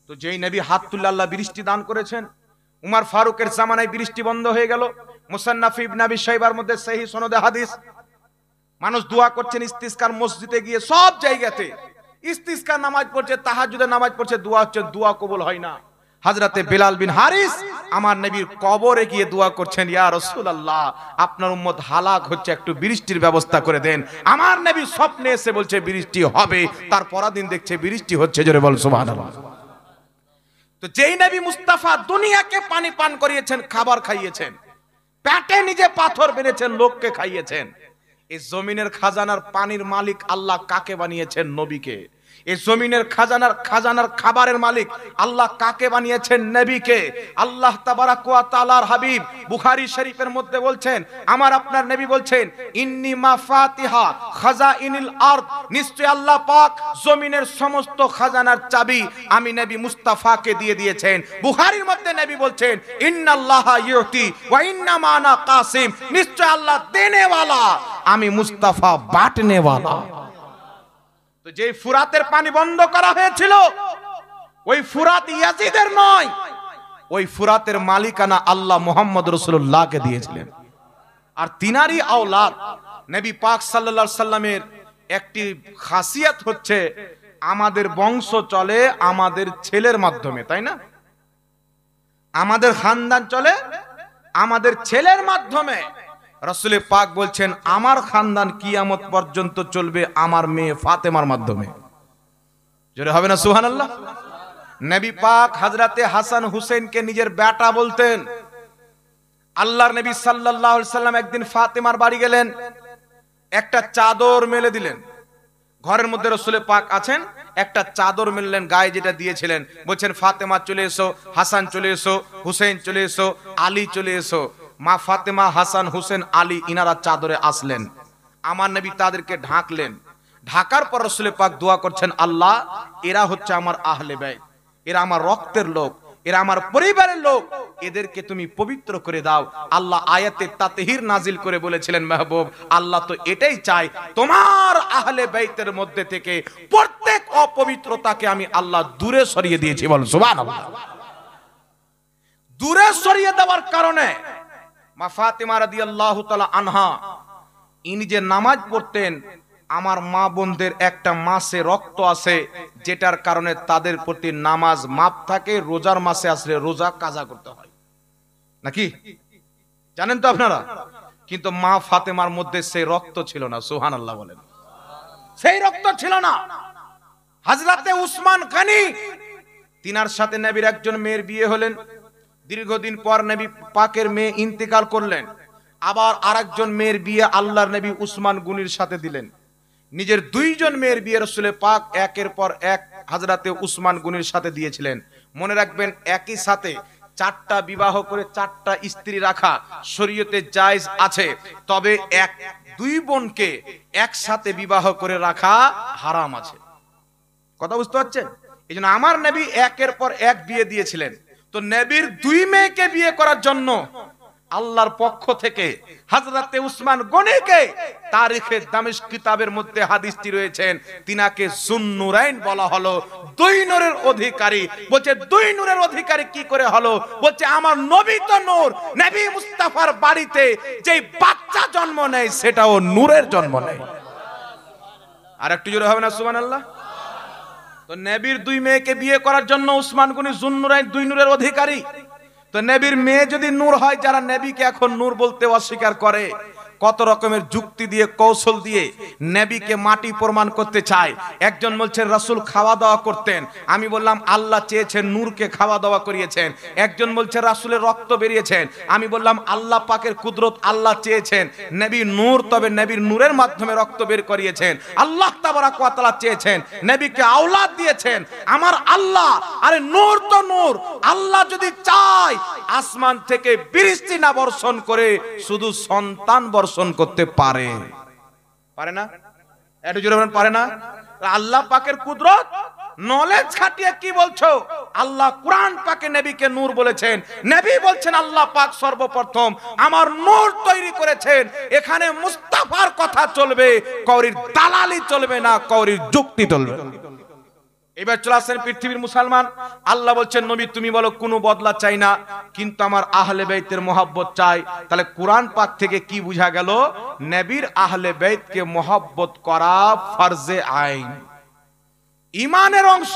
তো যেই নবী হাত তুললে আল্লাহ বৃষ্টি দান করেছেন, উমর ফারুকের জামানায় বৃষ্টি বন্ধ হয়ে গেল। মুসান্নাফ ইবনে আবি শাইবার মধ্যে সহিহ সনদে হাদিস, মানুষ দোয়া করছেন ইস্তিসকার মসজিদে গিয়ে, সব জায়গাতে ইস্তিসকার নামাজ পড়ছে, তাহাজ্জুদের নামাজ পড়ছে, দোয়া হচ্ছে, দোয়া কবুল হয় না। হযরতে বিলাল বিন হারিস আমার নবীর কবরে গিয়ে দোয়া করছেন, ইয়া রাসূলুল্লাহ আপনার উম্মত হালাক হচ্ছে, একটু বৃষ্টির ব্যবস্থা করে দেন। আমার নবী স্বপ্নে এসে বলছে বৃষ্টি হবে, তার পরের দিন দেখছে বৃষ্টি হচ্ছে। জোরে বল সুবহানাল্লাহ। তো যেই নবী মুস্তাফা দুনিয়াকে পানি পান করিয়েছেন, খাবার খাইয়েছেন, পেটে নিজে পাথর বেঁধেছেন, লোককে খাইয়েছেন, এই জমিনের খাজানার পানির মালিক আল্লাহ কাকে বানিয়েছেন? নবীকে। এই জমিনের খাজানার খাবারের মালিক আল্লাহ কাকে বানিয়েছেন? নবীকে। আল্লাহ তাবারাক ওয়া তাআলার হাবিব বুখারী শরীফের মধ্যে বলছেন, আমার আপনার নবী বলছেন, ইন্নী মাফাতিহা খাজাইনিল আরদ, নিশ্চয় আল্লাহ পাক জমিনের সমস্ত খাজানার চাবি আমি নবী মুস্তাফাকে দিয়ে দিয়েছেন। বুখারীর মধ্যে নবী বলছেন, ইন্নাল্লাহা ইউতি ওয়া ইন্নামা আনা কাসিম, নিশ্চয় আল্লাহ দেনেওয়ালা, আমি মুস্তাফা বাটনেওয়ালা। তো যে ফুরাতের পানি বন্ধ করা হয়েছিল, ওই ফুরাত ইয়াজিদের নয়, ওই ফুরাতের মালিকানা আল্লাহ মুহাম্মদ রাসূলুল্লাহকে দিয়েছিলেন। আর তিনারই আওলাদ নবী পাক সাল্লাল্লাহু আলাইহি সাল্লামের একটি খাসিয়াত হচ্ছে, আমাদের বংশ চলে আমাদের ছেলের মাধ্যমে, তাই না? আমাদের খানদান চলে আমাদের ছেলের মাধ্যমে। রাসূল পাক বলছেন, আমার খানদান কিয়ামত পর্যন্ত চলবে আমার মেয়ে ফাতেমার মাধ্যমে। জোরে হবে না সুবহানাল্লাহ? নবী পাক হযরতে হাসান হুসেনকে নিজের বেটা বলতেন। আল্লাহর নবী সাল্লাল্লাহু আলাইহি সাল্লাম একদিন ফাতেমার বাড়ি গেলেন, একটা চাদর মেলে দিলেন। ঘরের মধ্যে রাসূল পাক আছেন, একটা চাদর মেললেন, গায়ে যেটা দিয়েছিলেন, বলছেন ফাতেমা চলে এসো, হাসান চলে এসো, হুসেন চলে এসো, আলী চলে এসো। মা ফাতেমা, হাসান, হুসেন, আলী ইনারা চাদরে আসলেন। আমার নবী তাদেরকে ঢাকলেন। ঢাকার পর রাসূল পাক দোয়া করছেন, আল্লাহ এরা হচ্ছে আমার আহলে বাইত, এরা আমার রক্তের লোক, এরা আমার পরিবারের লোক, এদেরকে তুমি পবিত্র করে দাও। আল্লাহ আয়াতে তাতহির নাজিল করে বলেছিলেন, মাহবুব আল্লাহ তো এটাই চাই, তোমার আহলে বাইতের মধ্যে থেকে প্রত্যেক অপবিত্রতাকে আমি আল্লাহ দূরে সরিয়ে দিয়েছি। বল সুবহানাল্লাহ। দূরে সরিয়ে দেওয়ার কারণে মা ফাতেমা রাদিয়াল্লাহু তাআলা আনহা ইনি যে নামাজ পড়তেন, আমার মা বোনদের একটা মাসে রক্ত আছে যেটার কারণে তাদের প্রতি নামাজ মাপ থাকে, রোজার মাসে আসলে রোজা কাজা করতে হয়, নাকি জানেন তো আপনারা? কিন্তু মা ফাতেমার মধ্যে সেই রক্ত ছিল না। সুবহানাল্লাহ বলেন। সেই রক্ত ছিল না। হযরতে উসমান গনি, তিনার সাথে নবীর একজন মেয়ের বিয়ে হলেন। দীর্ঘদিন পর নবী পাকের মেয়ে ইন্তেকাল করলেন। আবার আরেকজন মেয়ের বিয়ে আল্লাহর নবী উসমান গনির সাথে দিলেন। নিজের দুইজন মেয়ের বিয়ে রাসূল পাক একের পর এক হযরতে উসমান গনির সাথে দিয়েছিলেন। মনে রাখবেন, একই সাথে চারটা বিবাহ করে চারটা স্ত্রী রাখা শরীয়তে জায়েজ আছে, তবে দুই বোনকে একসাথে বিবাহ করে রাখা হারাম আছে। কথা বুঝতে পারছেন? এইজন্য আমার নবী একের পর এক বিয়ে দিয়েছিলেন। তো নবীর দুই মেয়েকে বিয়ে করার জন্য আল্লাহর পক্ষ থেকে হযরতে উসমান গনিকে তারিখে দামেস্ক কিতাবের মধ্যে হাদিসটি রয়েছেন, তিনাকে যুন্নুরাইন বলা হলো, দুই নূরের অধিকারী। বলছে দুই নূরের অধিকারী কি করে হলো? বলছে আমার নবী তো নূর, নবী মুস্তাফার বাড়িতে যেই বাচ্চা জন্ম নেয় সেটাও নূরের জন্ম নেয়। আর একটু জোরে হবে না সুবহানাল্লাহ? তো নবীর দুই মেয়েকে বিয়ে করার জন্য উসমান গনি যুন্নুরাইন, দুই নূরের অধিকারী। তো নবীর মেয়ে যদি নূর হয়, যারা নবীকে এখন নূর বলতে অস্বীকার করে, কত রকমের যুক্তি দিয়ে কৌশল দিয়ে নবীকে মাটি প্রমাণ করতে চায়। একজন বলছেন রাসূল খাওয়া দাওয়া করতেন, আমি বললাম আল্লাহ চেয়েছেন নূরকে খাওয়া দাওয়া করিয়েছেন। একজন বলছে রাসূলের রক্ত বেরিয়েছেন, আমি বললাম আল্লাহ পাকের কুদরত, আল্লাহ চেয়েছেন নবী নূর, তবে নবীর নূরের মাধ্যমে রক্ত বের করিয়েছেন। আল্লাহ তাবারাক ওয়া তাআলা চেয়েছেন নবীকে আওলাদ দিয়েছেন। আমার আল্লাহ, আরে নূর তো নূর, আল্লাহ যদি চায় আসমান থেকে বৃষ্টি না বর্ষণ করে শুধু সন্তান বর্ষণ করতে পারে, পারে না? একটু জোরে বলেন, পারে না? আল্লাহ পাকের কুদরত, নলেজ খাটিয়ে কি বলছো? আল্লাহ কুরআন পাকে নবীকে নূর বলেছেন, নবী বলছেন আল্লাহ পাক সর্বপ্রথম আমার নূর তৈরি করেছেন। এখানে মুস্তাফার কথা চলবে, কওরির দালালি চলবে না, কওরির যুক্তি চলবে। এবার চলে আসেন পৃথিবীর মুসলমান। আল্লাহ বলছেন নবী তুমি বলো কোনো বদলা চাই না, কিন্তু আমার আহলে বাইতের মহব্বত চাই। তাহলে কোরআন পাক থেকে কি বোঝা গেল? নবীর আহলে বাইতকে মহব্বত করা ফরজে আইন, ঈমানের অংশ।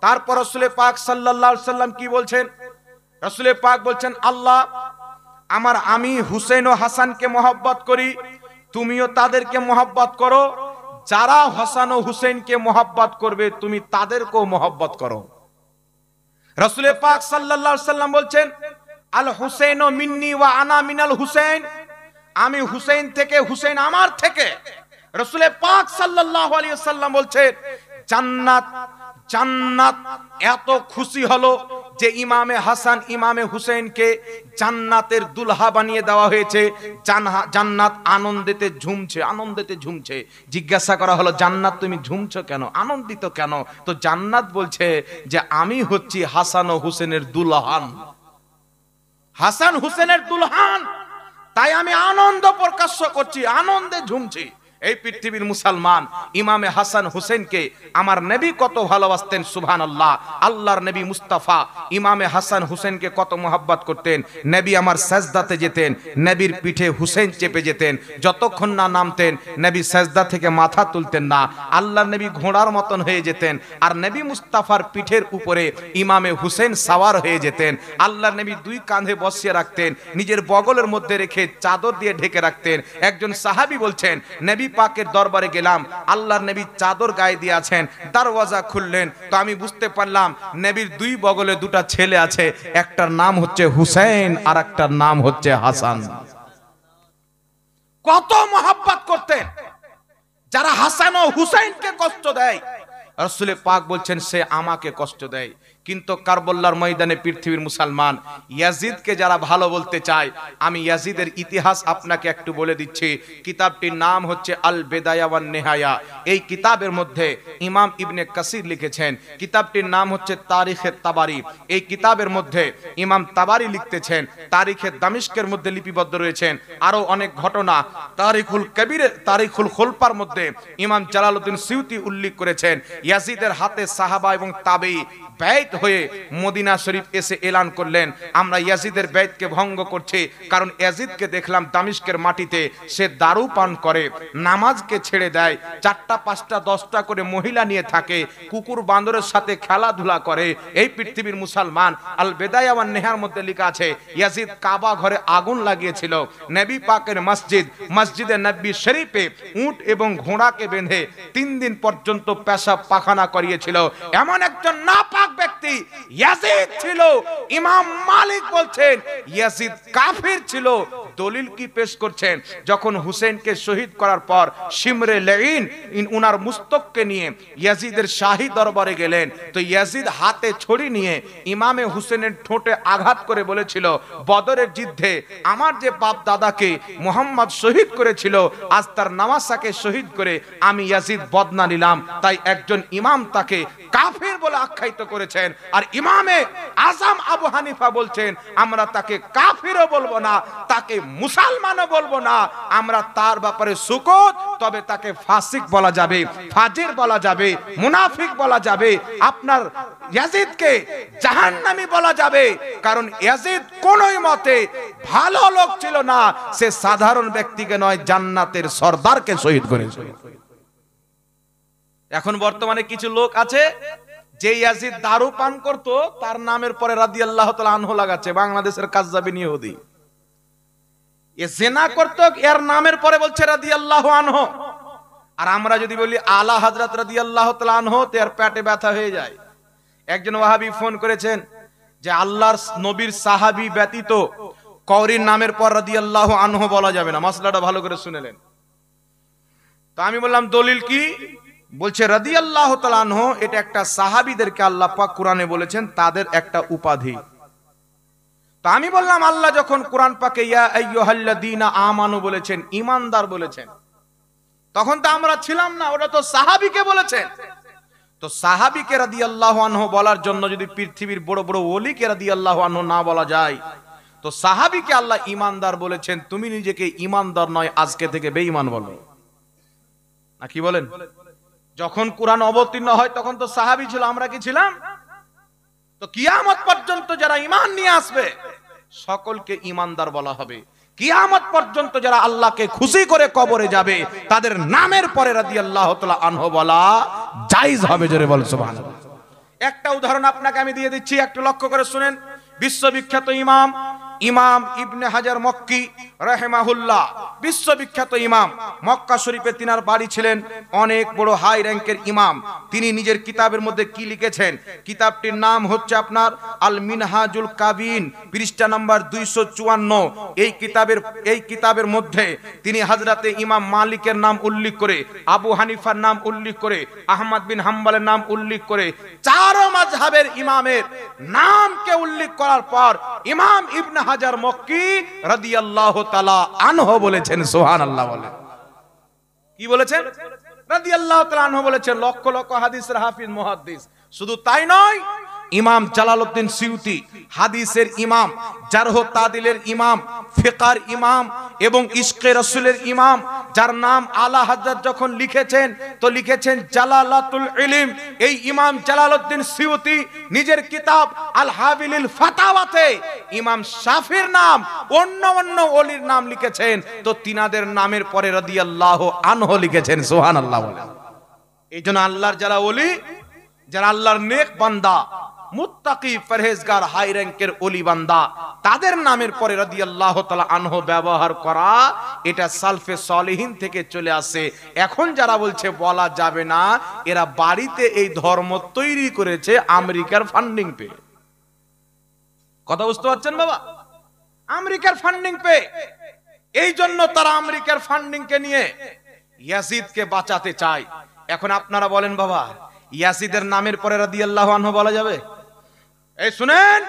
তারপর রাসূল পাক সাল্লাল্লাহু আলাইহি সাল্লাম কি বলছেন? রাসূল পাক বলছেন আল্লাহ আমি হুসেন ও হাসানকে মহব্বত করি, তুমিও তাদেরকে মহব্বত করো। যারা হাসান ও হুসেনকে মহব্বত করবে তুমি তাদেরকেও মহব্বত করো। রাসূল পাক সাল্লাল্লাহু আলাইহি সাল্লাম বলছেন আল হুসাইনু মিন্নি ওয়া আনা মিনাল হুসাইন, আমি হুসেন থেকে, হুসেন আমার থেকে। রাসূল পাক সাল্লাল্লাহু আলাইহি সাল্লাম বলছেন জান্নাত, জান্নাত এত খুশি হলো যে ইমামে হাসান ইমামে হুসেনকে জান্নাতের দুলহা বানিয়ে দেওয়া হয়েছে। জান্নাত আনন্দেতে ঝুমছে, আনন্দেতে ঝুমছে। জিজ্ঞাসা করা হলো জান্নাত তুমি ঝুমছো কেন, আনন্দিত কেন? তো জান্নাত বলছে যে আমি হচ্ছি হাসান ও হুসেনের দুলহান, হাসান হুসেনের দুলহান, তাই আমি আনন্দ প্রকাশ করছি, আনন্দে ঝুমছি। এই পৃথিবীর মুসলমান, ইমামে হাসান হুসেনকে আমার নবী কত ভালোবাসতেন, সুবহানাল্লাহ। আল্লাহর নবী মুস্তাফা ইমামে হাসান হুসেনকে কত মোহাব্বত করতেন। নবী আমার সাজদাতে যেতেন, নবীর পিঠে হুসেন চেপে যেতেন, যতক্ষণ না নামতেন নবী সাজদা থেকে মাথা তুলতেন না। আল্লাহর নবী ঘোড়ার মতন হয়ে যেতেন, আর নবী মুস্তাফার পিঠের উপরে ইমামে হুসেন সাওয়ার হয়ে যেতেন। আল্লাহর নবী দুই কাঁধে বসিয়ে রাখতেন, নিজের বগলের মধ্যে রেখে চাদর দিয়ে ঢেকে রাখতেন। একজন সাহাবী বলছেন নবী পাকের দরবারে গেলাম, আল্লাহর নবী চাদর গায়ে দিয়ে আছেন, দরওয়াজা খুললেন তো আমি বুঝতে পারলাম নবীর দুই বগলে দুটা ছেলে আছে, একটার নাম হচ্ছে হুসেন আর একটার নাম হচ্ছে হাসান। কত মহব্বত করতেন। যারা হাসান ও হুসেনকে কষ্ট দেয় রাসূল পাক বলছেন সে আমাকে কষ্ট দেয়। কিন্তু কারবালার ময়দানে পৃথিবীর মুসলমান ইয়াজিদকে যারা ভালো বলতে চায়, আমি ইয়াজিদের ইতিহাস আপনাকে একটু বলে দিচ্ছি। কিতাবটির নাম হচ্ছে আল বেদায়া ওয়ান নেহায়া। এই কিতাবের মধ্যে ইমাম ইবনে কাসির লিখেছেন। কিতাবটির নাম হচ্ছে তারিখে তাবারি। এই কিতাবের মধ্যে ইমাম তাবারি লিখতেছেন, তারিখে দামিশকের মধ্যে লিপিবদ্ধ রয়েছেন আরো অনেক ঘটনা। তারিখুল কবিরের, তারিখুল খুলপার মধ্যে ইমাম জালালউদ্দিন সিউতি উল্লেখ করেছেন, ইয়াজিদের হাতে সাহাবা এবং তাবেঈ বাইত হয়ে মদিনা শরীফ এসে এলান করলেন, আমরা ইয়াজিদের বাইতকে ভঙ্গ করছি, কারণ ইয়াজিদকে দেখলাম দামিশকের মাটিতে সে দারু পান করে, নামাজকে ছেড়ে দেয়, 4টা 5টা 10টা করে মহিলা নিয়ে থাকে, কুকুর বান্দরের সাথে খেলাধুলা করে। এই পৃথিবীর মুসলমান আল বেদায়া ওয়ান নেহার মধ্যে লেখা আছে, ইয়াজিদ কাবা ঘরে আগুন লাগিয়েছিল, নবী পাকের মসজিদ, মসজিদে নবী শরীফে উট এবং ঘোড়াকে বেঁধে 3 দিন পর্যন্ত পেশাব পাখানা করিয়েছিল। এমন একজন নাপাক ব্যক্তি ইয়াজিদ ছিল। ইমাম মালিক বলছেন ইয়াজিদ কাফির ছিল। দলিল কি পেশ করছেন, যখন হুসেনকে শহীদ করার পর শিমরে লাইন উনার মুস্তককে নিয়ে ইয়াজিদের শাহী দরবারে গেলেন, তো ইয়াজিদ হাতে ছড়ি নিয়ে ইমামে হুসেনের ঠোঁটে আঘাত করে বলেছিল, বদরের যুদ্ধে আমার যে বাপ দাদাকে মুহাম্মদ শহীদ করেছিল, আজ তার নামাসাকে শহীদ করে আমি ইয়াজিদ বদনা নিলাম। তাই একজন ইমাম তাকে কাফির বলে আখ্যায়িত করেছেন, আর ইমামে আজম আবু হানিফা বলছেন আমরা তাকে কাফিরও বলবো না, তাকে মুসলমানও বলবো না, আমরা তার ব্যাপারে সুকুত, তবে তাকে ফাসিক বলা যাবে, ফাজির বলা যাবে, মুনাফিক বলা যাবে, আপনার ইয়াজিদকে জাহান্নামী বলা যাবে, কারণ ইয়াজিদ কোনই মতে ভালো লোক ছিল না, সে সাধারণ ব্যক্তিকে নয় জান্নাতের সরদারকে শহীদ করেছে। এখন বর্তমানে কিছু লোক আছে যে ইয়াজিদ দারু পান করত, তার নামের পরে রাদিয়াল্লাহু তাআলা আনহু লাগাচ্ছে, বাংলাদেশের কাজ্জাবিন ইহুদি। এ জিনা করত, এর নামের পরে বলছে রাদিয়াল্লাহু আনহু। আর আমরা যদি বলি আলা হযরত রাদিয়াল্লাহু তাআলা আনহু, তো এর পেটে ব্যথা হয়ে যায়। একজন ওয়াহাবি ফোন করেছেন যে আল্লাহর নবীর সাহাবী ব্যতীত কওরির নামের পর রাদিয়াল্লাহু আনহু বলা যাবে না। মাসলাটা ভালো করে শুনেলেন। তো আমি বললাম দলিল কি? বলছে রাদিয়াল্লাহু তাআলা আনহু এটা একটা সাহাবীদেরকে আল্লাহ পাক কোরআনে বলেছেন তাদের একটা উপাধি। তো আমি বললাম আল্লাহ যখন কোরআন পাকে ইয়া আইয়ুহাল্লাযীনা আমানু বলেছেন, ঈমানদার বলেছেন, তখন তো আমরা ছিলাম না, ওটা তো সাহাবীকে বলেছেন। তো সাহাবীকে রাদিয়াল্লাহু আনহু বলার জন্য যদি পৃথিবীর বড় বড় ওলিকে রাদিয়াল্লাহু আনহু না বলা যায়, তো সাহাবীকে আল্লাহ ঈমানদার বলেছেন, তুমি নিজেকে ঈমানদার নয় আজকে থেকে বেঈমান বলো না, কি বলেন? যখন কোরআন অবতীর্ণ হয় তখন তো সাহাবী ছিল, আমরা কি ছিলাম? তো কিয়ামত পর্যন্ত যারা ঈমান নিয়ে আসবে সকলকে ঈমানদার বলা হবে। কিয়ামত পর্যন্ত যারা আল্লাহকে খুশি করে কবরে যাবে তাদের নামের পরে রাদিয়াল্লাহু তাআলা আনহু বলা জায়েজ হবে। জোরে বল সুবহানাল্লাহ। একটা উদাহরণ আপনাকে আমি দিয়ে দিচ্ছি, একটু লক্ষ্য করে শুনেন। বিশ্ববিখ্যাত ইমাম ইমাম ইবনে হাজার মক্কি রাহিমাহুল্লাহ, বিশ্ববিখ্যাত ইমাম, মক্কা শরীফে তিনার বাড়ি ছিলেন, অনেক বড় হাই র্যাঙ্কের ইমাম। তিনি নিজের কিতাবের মধ্যে কি লিখেছেন? কিতাবটির নাম হচ্ছে আপনার আল মিনহাজুল কাবিন, পৃষ্ঠা নাম্বার 254। এই কিতাবের মধ্যে তিনি হযরতে ইমাম মালিকের নাম উল্লেখ করে, আবু হানিফার নাম উল্লেখ করে, আহমদ বিন হাম্বলের নাম উল্লেখ করে, চার মাযহাবের ইমামের নামকে উল্লেখ করার পর ইমাম ইবনে হাজার মক্কি রাদিয়াল্লাহু তাআলা আনহু বলেছেন, সুবহানাল্লাহ বলেন। কি বলেছেন? রাদিয়াল্লাহু তাআলা আনহু বলেছেন, লক্ষ লক্ষ হাদিসের হাফিজ মুহাদ্দিস। শুধু তাই নয়, ইমাম জালালউদ্দিন সিউতি হাদিসের ইমাম, জারহ তাদিলের ইমাম, ফিকহার ইমাম এবং ইশকে রাসূলের ইমাম, যার নাম আলা হযরত যখন লিখেছেন তো লিখেছেন জালালাতুল ইলম। এই ইমাম জালালউদ্দিন সিউতি নিজের কিতাব আল হাবিলিল ফাতাওয়াতে ইমাম শাফির নাম, অন্য অন্য ওলির নাম লিখেছেন, তো তিনাদের নামের পরে রাদিয়াল্লাহু আনহু লিখেছেন, সুবহানাল্লাহ বলেন। এইজন্য আল্লাহর যারা ওলি, যারা আল্লাহর নেক বান্দা, মুত্তাকি, পরহেজগার, হাই র‍্যাঙ্কের ওলি বান্দা, তাদের নামের পরে রাদিয়াল্লাহু তাআলা আনহু ব্যবহার করা এটা সালফে সালেহিন থেকে চলে আসে। এখন যারা বলছে বলা যাবে না, এরা বাড়িতে এই ধর্ম তৈরি করেছে আমেরিকার ফান্ডিং পে। কথা বুঝতে পারছেন বাবা? আমেরিকার ফান্ডিং পে। এই জন্য তারা আমেরিকার ফান্ডিং কে নিয়ে ইয়াজিদকে বাঁচাতে চায়। এখন আপনারা বলেন বাবা, ইয়াজিদের নামের পরে রাদিয়াল্লাহু আনহু বলা যাবে? এই শুনেন,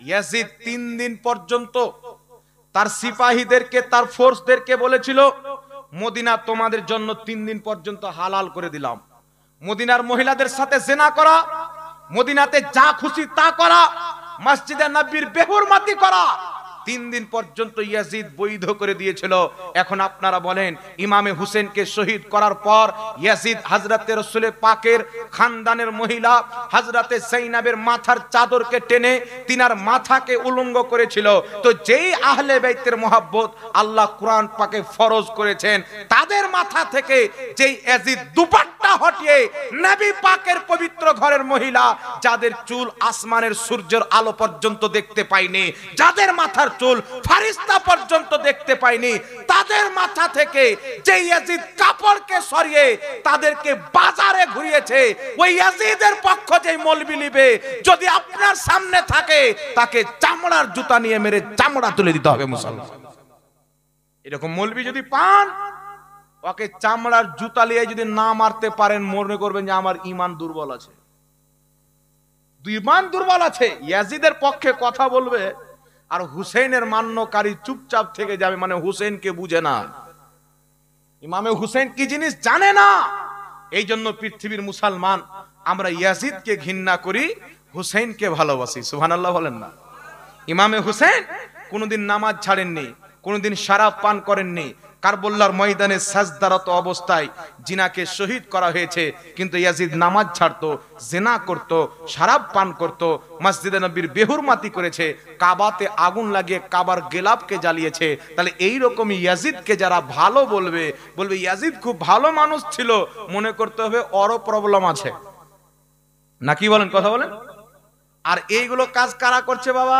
ইয়াজিদ 3 দিন পর্যন্ত তার সিপাহীদেরকে, তার ফোর্সদেরকে বলেছিল, মদিনা তোমাদের জন্য 3 দিন পর্যন্ত হালাল করে দিলাম। মদিনার মহিলাদের সাথে জিনা করা, মদিনাতে যা খুশি তা করা, মসজিদে নববীর বেহুরমাতি করা 3 দিন পর্যন্ত ইয়াজিদ বৈধ করে দিয়েছিল। এখন আপনারা বলেন, ইমামে হুসেনকে শহীদ করার পর ইয়াজিদ হযরতে রাসূল পাকের খানদানের মহিলা হযরতে যায়েনাবের মাথার চাদরকে টেনে তিনার মাথাকে উলঙ্গ করেছিল। তো যেই আহলে বাইতের মহব্বত আল্লাহ কোরআন পাকে ফরজ করেছেন, তাদের মাথা থেকে যেই ইয়াজিদ দুপাট্টা হটিয়ে নবী পাকের পবিত্র ঘরের মহিলা, যাদের চুল আসমানের সূর্যের আলো পর্যন্ত দেখতে পায়নি, যাদের মাথার চুল ফারিস্তা পর্যন্ত দেখতে পায়নি, তাদের মাথা থেকে যে ইয়াজিদ কাপড়কে সরিয়ে তাদেরকে বাজারে ঘুরিয়েছে, ওই ইয়াজিদের পক্ষ যে মৌলবি নিবে, যদি আপনার সামনে থাকে তাকে চামড়ার জুতা নিয়ে মেরে চামড়া তুলে দিতে হবে মুসলমান। এরকম মৌলবি যদি পান, ওকে চামড়ার জুতা নিয়ে যদি না মারতে পারেন, মনে করবেন যে আমার ঈমান দুর্বল আছে। ঈমান দুর্বল আছে, ইয়াজিদের পক্ষে কথা বলবে আর হুসেনের মান্যকারী চুপচাপ থেকে যাবে, মানে হুসেনকে বুঝে না, ইমামে হুসেন কি জিনিস জানে না। এই জন্য পৃথিবীর মুসলমান আমরা ইয়াজিদকে ঘৃণা করি, হুসেনকে ভালোবাসি। সুবহানাল্লাহ বলেন না। ইমামে হুসেন কোনোদিন নামাজ ছাড়েননি, কোনোদিন শরাব পান করেননি। কারবালার ময়দানে সাজদারত অবস্থায় জিনাকে শহীদ করা হয়েছে, কিন্তু ইয়াজিদ নামাজ ছাড়তো, জিনা করত, শরাব পান করত, মসজিদে নববীর বেহুরমাতি করেছে, কাবাতে আগুন লাগিয়ে কাবার গেলাপকে জ্বালিয়েছে। তাহলে এই রকমই ইয়াজিদকে যারা ভালো বলবে, বলবে ইয়াজিদ খুব ভালো মানুষ ছিল, মনে করতে হবে ওরও প্রবলেম আছে। নাকি বলেন, কথা বলেন। আর এইগুলো কাজ কারা করছে বাবা?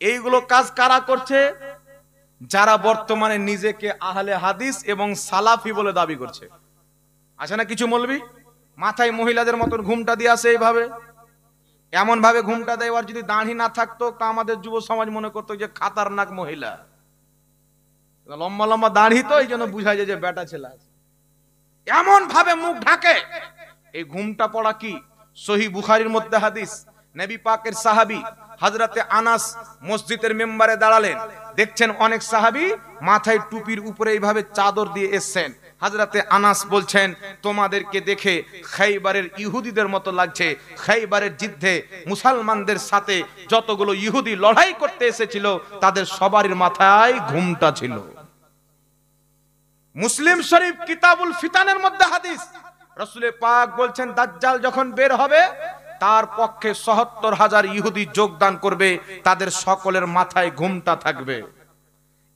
এইগুলো কাজ কারা করছে? যারা বর্তমানে নিজেকে আহলে হাদিস এবং সালাফি বলে দাবি করছে। আছে না কিছু মৌলবি মাথায় মহিলাদের মতন ঘুমটা দিয়ে আসে, এইভাবে এমন ভাবে ঘুমটা দেয়, আর যদি দাঁড়ি না থাকতো তা আমাদের যুব সমাজ মনে করতো যে খাতারনাক মহিলা। লম্বা লম্বা দাঁড়ি তো এই জন্য বুঝা যায় যে বেটা ছেলে আছে, এমন ভাবে মুখ ঢাকে। এই ঘুমটা পড়া কি? সহিহ বুখারীর মধ্যে হাদিস, নবী পাকের সাহাবী হযরতে আনাস মসজিদের মেম্বারে দাঁড়ালেন, দেখছেন অনেক সাহাবী মাথায় টুপির উপরে এইভাবে চাদর দিয়ে এসেছেন। হযরতে আনাস বলছেন, তোমাদেরকে দেখে খাইবারের ইহুদিদের মতো লাগছে। খাইবারের যুদ্ধে মুসলমানদের সাথে যতগুলো ইহুদি লড়াই করতে এসেছিল, তাদের সবারই মাথায় ঘুমটা ছিল। মুসলিম শরীফ কিতাবুল ফিতানের মধ্যে হাদিস, রাসূল পাক বলছেন, দাজ্জাল যখন বের হবে তার পক্ষে ৭৭,০০০ ইহুদি যোগদান করবে, তাদের সকলের মাথায় ঘুমটা থাকবে।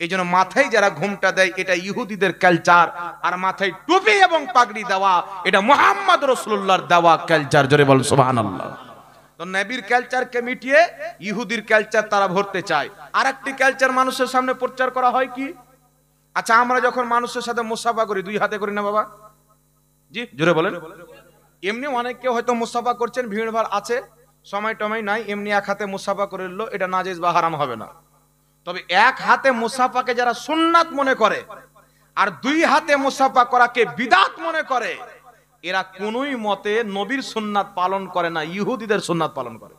এই জন্য মাথায় যারা ঘুমটা দেয় এটা ইহুদিদের কালচার, আর মাথায় টুপি এবং পাগড়ি দেওয়া এটা মুহাম্মদ রাসূলুল্লাহর দেওয়া কালচার। জোরে বল সুবহানাল্লাহ। তো নবীর কালচারকে মিটিয়ে ইহুদির কালচার তারা ভরতে চায়। আরেকটি কালচার মানুষের সামনে প্রচার করা হয় কি? আচ্ছা, আমরা যখন মানুষের সাথে মুসাফা করি 2 হাতে করি না বাবা? জি জোরে বলেন। এমনি অনেকে হয়তো মুসাফা করছেন, ভিড় ভাড় আছে, সময় টময় নাই, এমনি এক হাতে মুসাফা করে নিল, এটা নাজেজ বা হারাম হবে না। তবে এক হাতে মুসাফাকে যারা সুন্নাত মনে করে আর 2 হাতে মুসাফা করাকে বিদআত মনে করে, এরা কোনোই মতে নবীর সুন্নাত পালন করে না, ইহুদিদের সুন্নাত পালন করে।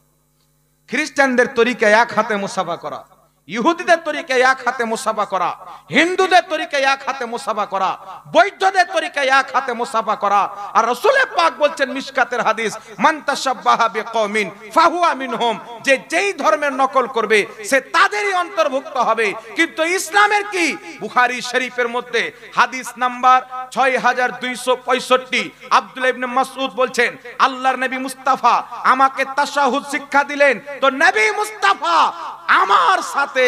খ্রিস্টানদের তরিকায় এক হাতে মুসাফা করা, ইহুদিদের তরিকায় এক হাতে মুসাফা করা, হিন্দুদের তরিকায় এক হাতে মুসাফা করা, বৌদ্ধদের তরিকায় এক হাতে মুসাফা করা। আর রাসূল পাক বলছেন মিশকাতের হাদিস, মান তাশাব্বাহা বিকওমিন ফাহুয়া মিনহুম, যে যেই ধর্মের নকল করবে সে তাদেরই অন্তর্ভুক্ত হবে। কিন্তু ইসলামের কি? বুখারী শরীফের মধ্যে হাদিস নাম্বার 6265, আব্দুল্লাহ ইবনে মাসউদ বলছেন, আল্লাহর নবী মুস্তাফা আমাকে তাশাহুদ শিক্ষা দিলেন, তো নবী মুস্তাফা আমার সাথে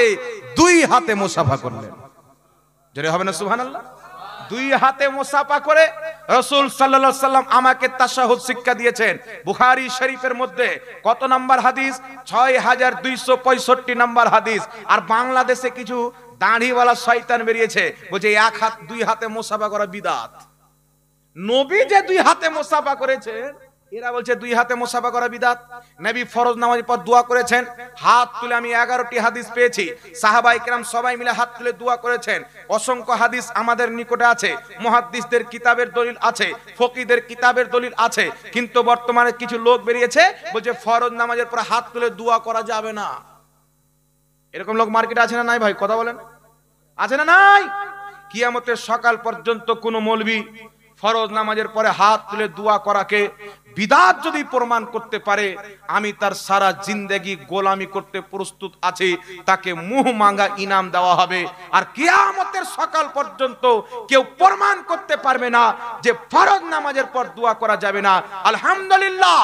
2 হাতে মুসাফা করলেন। জোরে হবে না সুবহানাল্লাহ? 2 হাতে মুসাফা করে রাসূল সাল্লাল্লাহু আলাইহি সাল্লাম আমাকে তাশাহুদ শিক্ষা দিয়েছেন। বুখারী শরীফের মধ্যে কত নাম্বার হাদিস? 6265 নাম্বার হাদিস। আর বাংলাদেশে কিছু দাড়িওয়ালা শয়তান বেরিয়েছে, বলছে 1 হাত 2 হাতে মুসাফা করা বিদআত। নবী যে 2 হাতে মুসাফা করেছে এরা বলছে দুই হাতে মুসাফা করা বিদআত। নবী ফরজ নামাজের পর দোয়া করেছেন, হাত তুলে আমি 11টি হাদিস পেয়েছি, সাহাবায়ে কেরাম সবাই মিলে হাত তুলে দোয়া করেছেন। অসংখ্য হাদিস আমাদের নিকটে আছে, মুহাদ্দিসদের কিতাবের দলিল আছে, ফকিহদের কিতাবের দলিল আছে। কিন্তু বর্তমানে কিছু লোক বেরিয়েছে বলছে ফরজ নামাজের পর হাত তুলে দোয়া করা যাবে না। এরকম লোক মার্কেটে আছে না নাই ভাই? কথা বলেন, আছে না নাই? কিয়ামতের সকাল পর্যন্ত কোন মৌলবি ফরজ নামাজের পরে হাত তুলে দোয়া করাকে বিদআত যদি প্রমাণ করতে পারে, আমি তার সারা জিন্দেগি গোলামি করতে প্রস্তুত আছি, তাকে মুহ মাঙ্গা ইনাম দেওয়া হবে। আর কিয়ামতের সকাল পর্যন্ত কেউ প্রমাণ করতে পারবে না যে ফরজ নামাজের পর দোয়া করা যাবে না। আলহামদুলিল্লাহ,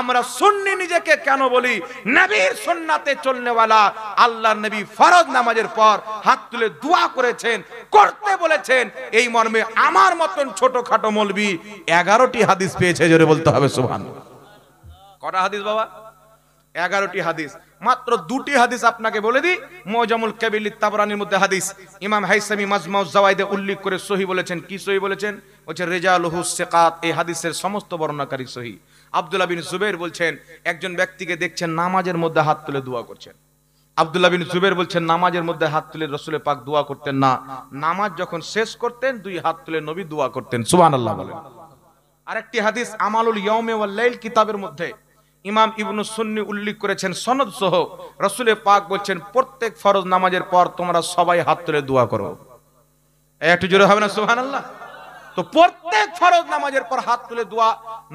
আমরা সুন্নি নিজেকে কেন বলি? নবীর সুন্নাতে চলনেওয়ালা আল্লাহর নবী ফরজ নামাজের পর হাত তুলে দোয়া করেছেন, করতে বলেছেন। এই মর্মে আমার মতন ছোটখাটো মৌলবি 11টি হাদিস পেয়েছে, জোরে বলতে হবে সুবহানাল্লাহ। কটা হাদিস বাবা? 11টি হাদিস। মাত্র 2টি হাদিস আপনাকে বলে দিই। মুজামুল কাবির তাবরানির মধ্যে হাদিস ইমাম হাইসামি মাজমাউজ জাওয়াইদে উল্লেখ করে সহিহ বলেছেন। কি সহিহ বলেছেন? বলছে রিজালুহু সিকাত, এই হাদিসের সমস্ত বর্ণনাকারী সহিহ। আব্দুল্লাহ বিন জুবাইর বলছেন একজন ব্যক্তিকে দেখছেন নামাজের মধ্যে হাত তুলে দোয়া করছেন। আব্দুল্লাহ বিন জুবাইর বলছেন নামাজের মধ্যে হাত তুলে রাসূল পাক দোয়া করতেন না, নামাজ যখন শেষ করতেন 2 হাত তুলে নবী দোয়া করতেন। সুবহানাল্লাহ বলেন। আরেকটি হাদিস আমালুল ইয়াউমি ওয়াল লাইল কিতাবের মধ্যে ইমাম ইবনু সুন্নি উল্লেখ করেছেন সনদ সহ, রাসূল পাক বলছেন প্রত্যেক ফরজ নামাজের পর তোমরা সবাই হাত তুলে দোয়া করো। একটু জোরে হবে না সুবহানাল্লাহ? তো প্রত্যেক ফরজ নামাজের পর হাত তুলে দোয়া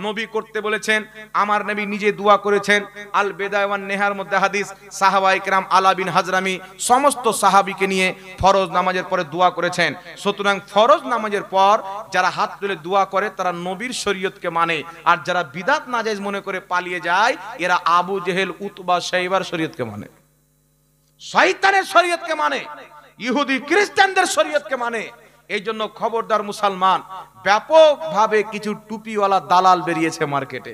নবী করতে বলেছেন। আমার নবী নিজে দোয়া করেছেন। আল বেদায় ওয়ান নেহার মধ্যে হাদিস, সাহাবায়ে কেরাম আলা বিন হাজরামি সমস্ত সাহাবীকে নিয়ে ফরজ নামাজের পরে দোয়া করেছেন। সুতরাং ফরজ নামাজের পর যারা হাত তুলে দোয়া করে তারা নবীর শরীয়তকে মানে, আর যারা বিদআত নাজায়েজ মনে করে পালিয়ে যায় এরা আবু জেহেল, উতবা, শাইবার শরীয়তকে মানে, শয়তানের শরীয়তকে মানে, ইহুদি খ্রিস্টানদের শরীয়তকে মানে। এই জন্য খবরদার মুসলমান, ব্যাপকভাবে কিছু টুপিওয়ালা দালাল বেরিয়েছে মার্কেটে,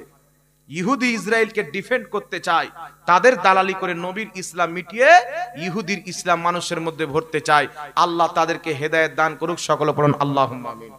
ইহুদি ইসরায়েলকে ডিফেন্ড করতে চায়, তাদের দালালি করে নবীর ইসলাম মিটিয়ে ইহুদির ইসলাম মানুষের মধ্যে ভরতে চায়। আল্লাহ তাদেরকে হেদায়েত দান করুক। সকলে পড়ুন আল্লাহুম্মা আমিন।